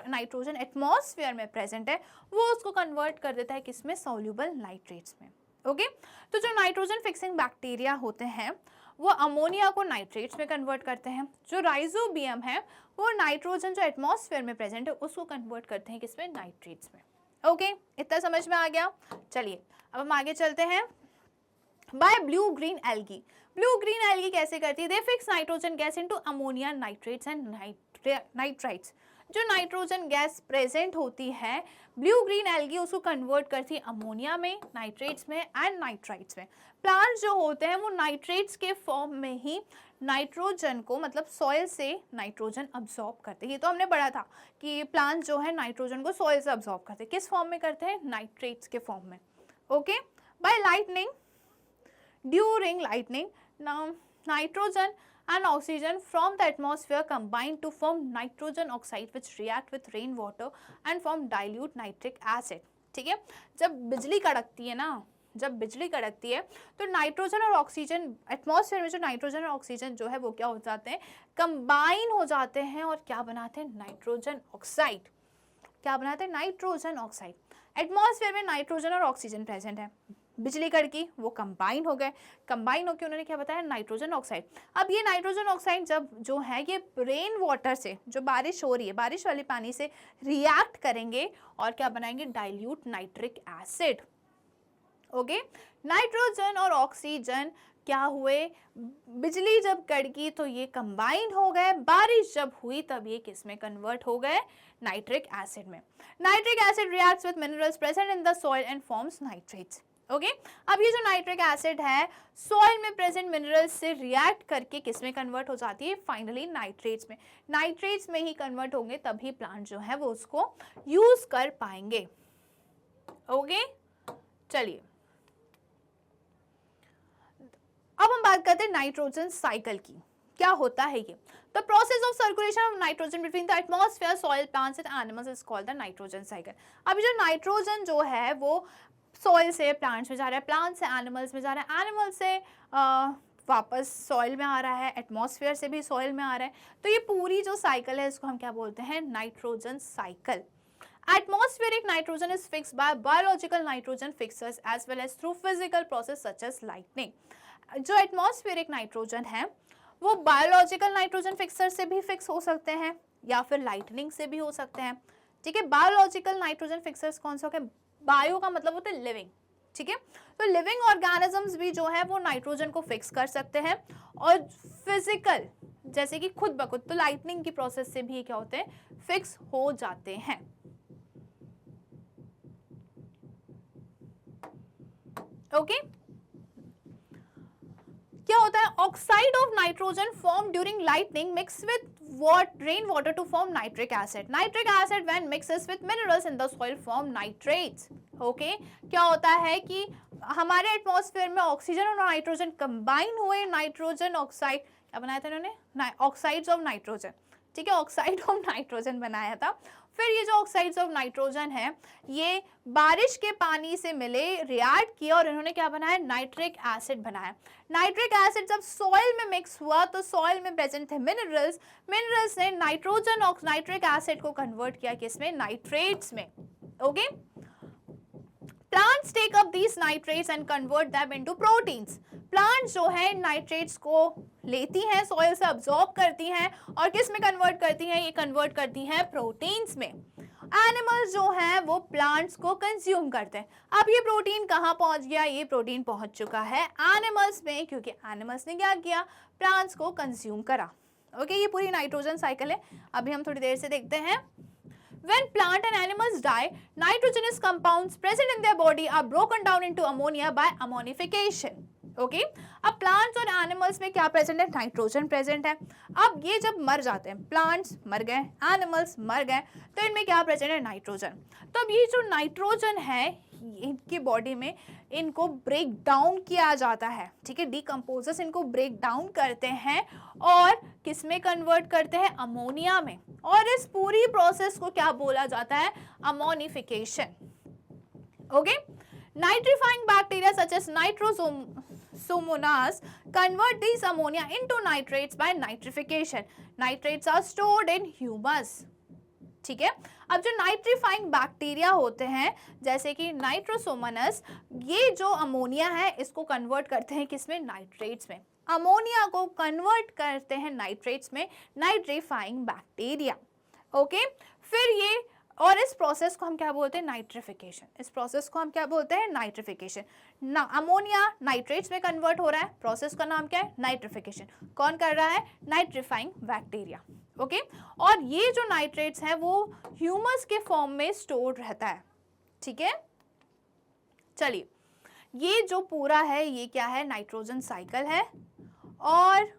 नाइट्रोजन एटमॉस्फेयर में प्रेजेंट है वो उसको कन्वर्ट कर देता है किसमें, सोल्यूबल नाइट्रेट्स में। ओके, तो जो नाइट्रोजन फिक्सिंग बैक्टीरिया होते हैं वो अमोनिया को नाइट्रेट्स में कन्वर्ट करते हैं। जो राइजोबियम है वो नाइट्रोजन जो एटमॉस्फेयर में प्रेजेंट है उसको कन्वर्ट करते हैं किसमें, नाइट्रेट्स में। ओके, इतना समझ में आ गया। चलिए अब हम आगे चलते हैं। By blue green algae, blue green algae कैसे करती है, they fix nitrogen gas into ammonia, nitrates and nitrites. जो नाइट्रोजन गैस प्रेजेंट होती है ब्लू ग्रीन एल्गी उसको कन्वर्ट करती है अमोनिया में, नाइट्रेट्स में एंड नाइट्राइट्स में। प्लांट्स जो होते हैं वो नाइट्रेट्स के फॉर्म में ही नाइट्रोजन को, मतलब सॉइल से नाइट्रोजन अब्सॉर्ब करते हैं। ये तो हमने पढ़ा था कि प्लांट्स जो है नाइट्रोजन को सॉइल से अब्सॉर्ब करते हैं। किस फॉर्म में करते हैं, नाइट्रेट्स के फॉर्म में। Okay, by lightning, during lightning, nitrogen and oxygen from the atmosphere combine to form nitrogen oxide which react with rain water and form dilute nitric acid। ठीक है, जब बिजली कड़कती है ना, जब बिजली कड़कती है तो नाइट्रोजन और ऑक्सीजन, एटमॉस्फेयर में जो नाइट्रोजन और ऑक्सीजन जो है वो क्या हो जाते हैं, कंबाइन हो जाते हैं और क्या बनाते हैं, नाइट्रोजन ऑक्साइड। क्या बनाते हैं, नाइट्रोजन ऑक्साइड। एटमॉस्फेयर में नाइट्रोजन और ऑक्सीजन प्रेजेंट है, बिजली कड़की, वो कंबाइन हो गए, कंबाइन होकर उन्होंने क्या बताया, नाइट्रोजन ऑक्साइड। अब ये नाइट्रोजन ऑक्साइड जब जो है ये रेन वाटर से, जो बारिश हो रही है, बारिश वाले पानी से रिएक्ट करेंगे और क्या बनाएंगे, dilute nitric acid. Okay, nitrogen और ऑक्सीजन क्या हुए, बिजली जब कड़की तो ये कंबाइन हो गए, बारिश जब हुई तब ये किस में कन्वर्ट हो गए, नाइट्रिक एसिड में। Nitric acid reacts with minerals present in the soil and forms nitrates. Okay, अब ये जो नाइट्रिक एसिड है सॉइल में प्रेजेंट मिनरल्स से रिएक्ट करके किस में कन्वर्ट हो जाती है, फाइनली नाइट्रेट्स में। नाइट्रेट्स में ही कन्वर्ट होंगे तभी प्लांट जो है वो उसको यूज कर पाएंगे। ओके, चलिए अब हम बात करते हैं नाइट्रोजन साइकिल की। क्या होता है ये, the process of circulation of nitrogen between the atmosphere, soil, plants and animals is called the nitrogen cycle. अभी जो नाइट्रोजन जो है वो सॉइल से प्लांट्स में जा रहा है, प्लांट्स से एनिमल्स में जा रहा है, एनिमल से वापस सॉइल में आ रहा है, एटमॉस्फेयर से भी सॉइल में आ रहा है। तो ये पूरी जो साइकिल है इसको हम क्या बोलते हैं, nitrogen cycle. Atmospheric nitrogen is fixed by biological nitrogen fixers as well as through physical process such as lightning. जो एटमॉस्फेरिक नाइट्रोजन है वो बायोलॉजिकल नाइट्रोजन फिक्सर से भी फिक्स हो सकते हैं या फिर लाइटनिंग से भी हो सकते हैं। ठीक है, बायोलॉजिकल नाइट्रोजन फिक्सर्स कौन सा है, बायो का मतलब होता है लिविंग। ठीक है, तो लिविंग ऑर्गेनिजम्स भी जो है वो नाइट्रोजन को फिक्स कर सकते हैं, और फिजिकल जैसे कि खुद ब खुद, तो लाइटनिंग की प्रोसेस से भी क्या होते हैं, फिक्स हो जाते हैं। ओके, क्या होता है, oxide of nitrogen form during lightning mix with rain water to form nitric acid. Nitric acid when mixes with minerals in the soil form nitrates. Okay, क्या होता है कि हमारे एटमॉस्फेयर में ऑक्सीजन और नाइट्रोजन कंबाइन हुए, नाइट्रोजन ऑक्साइड, क्या बनाया था इन्होंने, ऑक्साइड्स ऑफ नाइट्रोजन। ठीक है, ऑक्साइड ऑफ नाइट्रोजन बनाया था। फिर ये जो ऑक्साइड्स ऑफ नाइट्रोजन है ये बारिश के पानी से मिले, रिएक्ट किया और इन्होंने क्या बनाया, नाइट्रिक एसिड बनाया। नाइट्रिक एसिड जब सॉइल में मिक्स हुआ तो सॉइल में प्रेजेंट थे मिनरल्स, मिनरल्स ने नाइट्रोजन और नाइट्रिक एसिड को कन्वर्ट किया किसमें, नाइट्रेट्स में। Okay, plants take up these nitrates and convert them into proteins. Plants जो है नाइट्रेट्स को लेती हैं, सॉइल से अब्सॉर्ब करती हैं और किस में कन्वर्ट करती हैं, ये कन्वर्ट करती हैं प्रोटीन्स में। एनिमल्स जो हैं वो प्लांट्स को कंज्यूम करते हैं। अब ये प्रोटीन कहाँ पहुंच गया, ये प्रोटीन पहुंच चुका है एनिमल्स में, क्योंकि एनिमल्स ने क्या किया, प्लांट्स को कंज्यूम करा। ओके, ये पूरी नाइट्रोजन साइकिल है। अभी हम थोड़ी देर से देखते हैं। When plant and animals die, nitrogenous compounds present in their body are broken down into ammonia by ammonification. Okay, अब प्लांट्स और एनिमल्स में क्या प्रेजेंट है, नाइट्रोजन प्रेजेंट है। अब ये जब मर जाते हैं, प्लांट्स मर गए, एनिमल्स मर गए, तो इनमें क्या प्रेजेंट है, नाइट्रोजन। तो अब ये जो नाइट्रोजन है इनकी बॉडी में इनको ब्रेक डाउन किया जाता है। ठीक है, डिकम्पोजर्स इनको ब्रेक डाउन करते हैं और किस में कन्वर्ट करते हैं, अमोनिया में। और इस पूरी प्रोसेस को क्या बोला जाता है, ammonification. Okay, nitrifying bacteria such as Nitrosomonas convert these ammonia into nitrates by nitrification. Nitrates are stored in humus. ठीक है, अब जो नाइट्रीफाइंग बैक्टीरिया होते हैं जैसे कि नाइट्रोसोमोनस, ये जो अमोनिया है इसको कन्वर्ट करते हैं किसमें, नाइट्रेट्स में। अमोनिया को कन्वर्ट करते हैं नाइट्रेट्स में नाइट्रीफाइंग बैक्टीरिया। ओके, फिर ये, और इस प्रोसेस को हम क्या बोलते हैं, नाइट्रिफिकेशन। इस प्रोसेस को हम क्या बोलते हैं, नाइट्रिफिकेशन। ना अमोनिया नाइट्रेट्स में कन्वर्ट हो रहा है, प्रोसेस का नाम क्या है, नाइट्रिफिकेशन। कौन कर रहा है, नाइट्रीफाइंग बैक्टीरिया। ओके, और ये जो नाइट्रेट्स है वो ह्यूमस के फॉर्म में स्टोर रहता है। ठीक है, चलिए ये जो पूरा है ये क्या है, नाइट्रोजन साइकिल है। और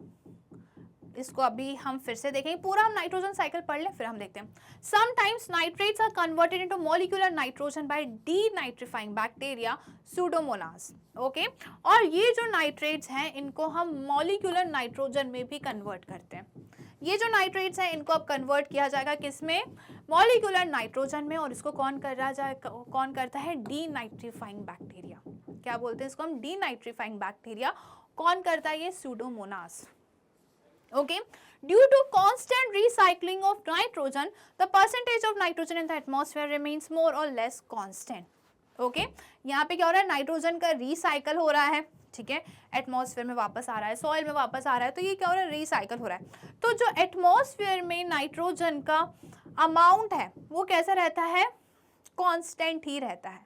इसको अभी हम फिर से देखेंगे, पूरा हम नाइट्रोजन साइकिल पढ़ लें फिर हम देखते हैं। Sometimes nitrates are converted into molecular nitrogen by denitrifying bacteria pseudomonas. Okay, और ये जो नाइट्रेट्स हैं इनको हम मॉलिक्यूलर नाइट्रोजन में भी कन्वर्ट करते हैं। ये जो नाइट्रेट्स हैं इनको अब कन्वर्ट किया जाएगा किसमें, मॉलिक्यूलर नाइट्रोजन में, और इसको कौन कर रहा जाएगा, कौन करता है, डीनाइट्रीफाइंग बैक्टीरिया। क्या बोलते हैं इसको हम, डीनाइट्रीफाइंग बैक्टीरिया। कौन करता है ये, Pseudomonas. Okay, due to constant recycling of nitrogen, the percentage of nitrogen in the atmosphere remains more or less constant. Okay, यहाँ पे क्या हो रहा है, नाइट्रोजन का रिसाइकल हो रहा है, ठीक है, एटमॉस्फेयर में वापस आ रहा है, सॉइल में वापस आ रहा है, तो ये क्या हो रहा है, रिसाइकल हो रहा है। तो जो एटमॉस्फेयर में नाइट्रोजन का अमाउंट है वो कैसा रहता है, कांस्टेंट ही रहता है,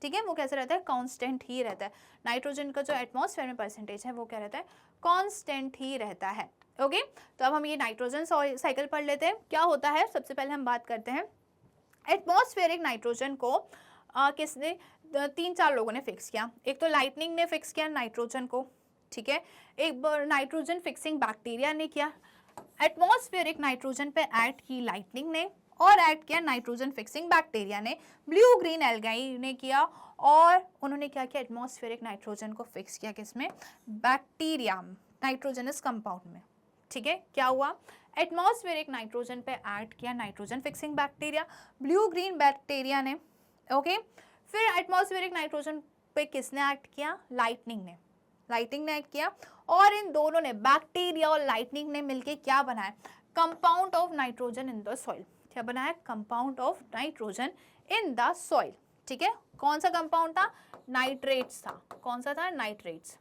ठीक है, वो कैसे रहता है, कांस्टेंट ही रहता है। नाइट्रोजन का जो एटमॉस्फेयर में परसेंटेज है वो क्या रहता है, कांस्टेंट ही रहता है। ओके, तो अब हम ये नाइट्रोजन साइकिल पढ़ लेते हैं। क्या होता है, सबसे पहले हम बात करते हैं एटमॉस्फेरिक नाइट्रोजन को किसने, 3-4 लोगों ने फिक्स किया। एक तो लाइटनिंग ने फिक्स किया नाइट्रोजन को, ठीक है, एक नाइट्रोजन फिक्सिंग बैक्टीरिया ने किया, एटमॉस्फेरिक नाइट्रोजन पे ऐड की लाइटनिंग ने, और ऐड किया नाइट्रोजन फिक्सिंग बैक्टीरिया ने, ब्लू ग्रीन एल्गाई ने किया, और उन्होंने क्या किया, एटमॉस्फेरिक नाइट्रोजन को फिक्स किया किसमें, बैक्टीरिया, नाइट्रोजनस कंपाउंड में, ठीक है। क्या हुआ, एटमॉस्फेरिक नाइट्रोजन पे ऐड किया nitrogen fixing bacteria, blue green bacteria ने, ओके। फिर एटमॉस्फेरिक नाइट्रोजन पे किसने ऐड किया, लाइटनिंग ने ऐड किया, और इन दोनों ने, बैक्टीरिया और लाइटनिंग ने मिलके क्या बनाया, compound of nitrogen in the soil. क्या बनाया, compound of nitrogen in the soil, ठीक है। कौन सा कंपाउंड था, नाइट्रेट्स था। कौन सा था, नाइट्रेट्स।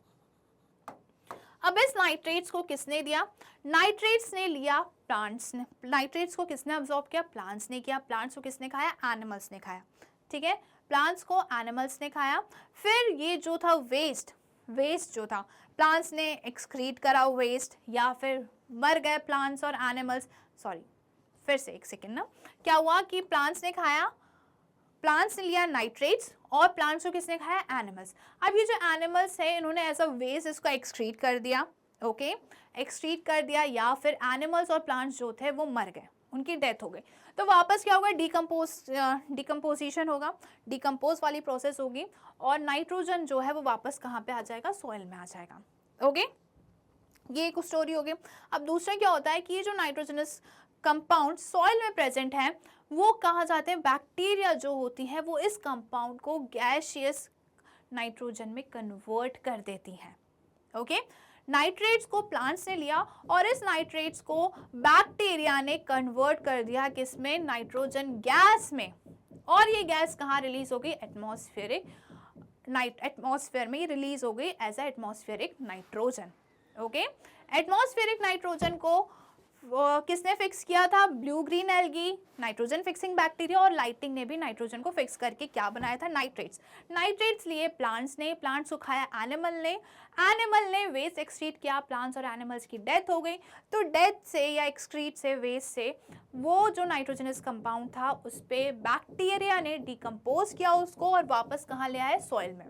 अब इस नाइट्रेट्स को किसने दिया, नाइट्रेट्स ने लिया प्लांट्स ने। नाइट्रेट्स को किसने अब्सॉर्ब किया, प्लांट्स ने किया। प्लांट्स को किसने खाया, एनिमल्स ने खाया, ठीक है, प्लांट्स को एनिमल्स ने खाया। फिर ये जो था वेस्ट जो था, प्लांट्स ने एक्सक्रीट करा वेस्ट, या फिर मर गए प्लांट्स और एनिमल्स, सॉरी फिर से एक सेकेंड ना, क्या हुआ कि प्लांट्स ने खाया, प्लांट्स ने लिया नाइट्रेट्स, और प्लांट्स को किसने खाया, एनिमल्स। अब ये जो एनिमल्स है इन्होंने एज अ वेस्ट इसको एक्सक्रीट कर दिया, ओके, एक्सक्रीट कर दिया, या फिर एनिमल्स और प्लांट्स जो थे वो मर गए, उनकी डेथ हो गई, तो वापस क्या होगा, डिकम्पोजिशन होगा, डिकम्पोज वाली प्रोसेस होगी, और नाइट्रोजन जो है वो वापस कहाँ पे आ जाएगा, सॉइल में आ जाएगा, ओके। ये एक स्टोरी हो गई। अब दूसरा क्या होता है कि ये जो नाइट्रोजनस कंपाउंड सॉइल में प्रेजेंट है वो कहाँ जाते हैं, बैक्टीरिया जो होती है वो इस कंपाउंड को गैसियस नाइट्रोजन में कन्वर्ट कर देती हैं, ओके। नाइट्रेट्स को प्लांट्स ने लिया, और इस नाइट्रेट्स को बैक्टीरिया ने कन्वर्ट कर दिया किसमें, नाइट्रोजन गैस में, और ये गैस कहाँ रिलीज हो गई, एटमॉस्फेयर में रिलीज हो गई as a atmospheric nitrogen, okay. Atmospheric nitrogen को किसने फिक्स किया था, blue green algae, nitrogen fixing bacteria, और लाइटनिंग ने भी नाइट्रोजन को फिक्स करके क्या बनाया था, नाइट्रेट्स लिए प्लांट्स ने, प्लांट्स को खाया एनिमल ने वेस्ट एक्सक्रीट किया, प्लांट्स और एनिमल्स की डेथ हो गई, तो डेथ से या एक्सक्रीट से, वेस्ट से वो जो नाइट्रोजनस कंपाउंड था उस पे बैक्टीरिया ने डिकम्पोज किया उसको, और वापस कहाँ ले आए, सॉइल में,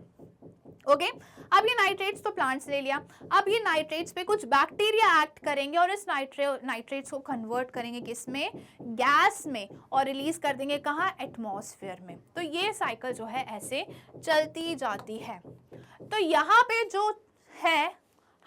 ओके। अब ये नाइट्रेट्स तो प्लांट्स ले लिया, अब ये नाइट्रेट्स पे कुछ बैक्टीरिया एक्ट करेंगे और इस नाइट्रेट्स को कन्वर्ट करेंगे किसमें, गैस में, और रिलीज कर देंगे कहाँ, एटमॉस्फेयर में। तो ये साइकिल जो है ऐसे चलती जाती है। तो यहाँ पे जो है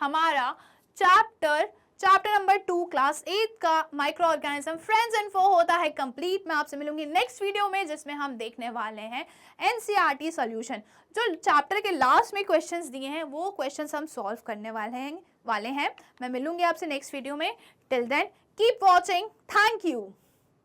हमारा चैप्टर नंबर 2 क्लास 8 का माइक्रो ऑर्गेनिज्म फ्रेंड्स इन्फो होता है कंप्लीट। मैं आपसे मिलूंगी नेक्स्ट वीडियो में जिसमें हम देखने वाले हैं एनसीईआरटी सॉल्यूशन। जो चैप्टर के लास्ट में क्वेश्चंस दिए हैं वो क्वेश्चंस हम सॉल्व करने वाले हैं। मैं मिलूंगी आपसे नेक्स्ट वीडियो में। Till then keep watching, thank you.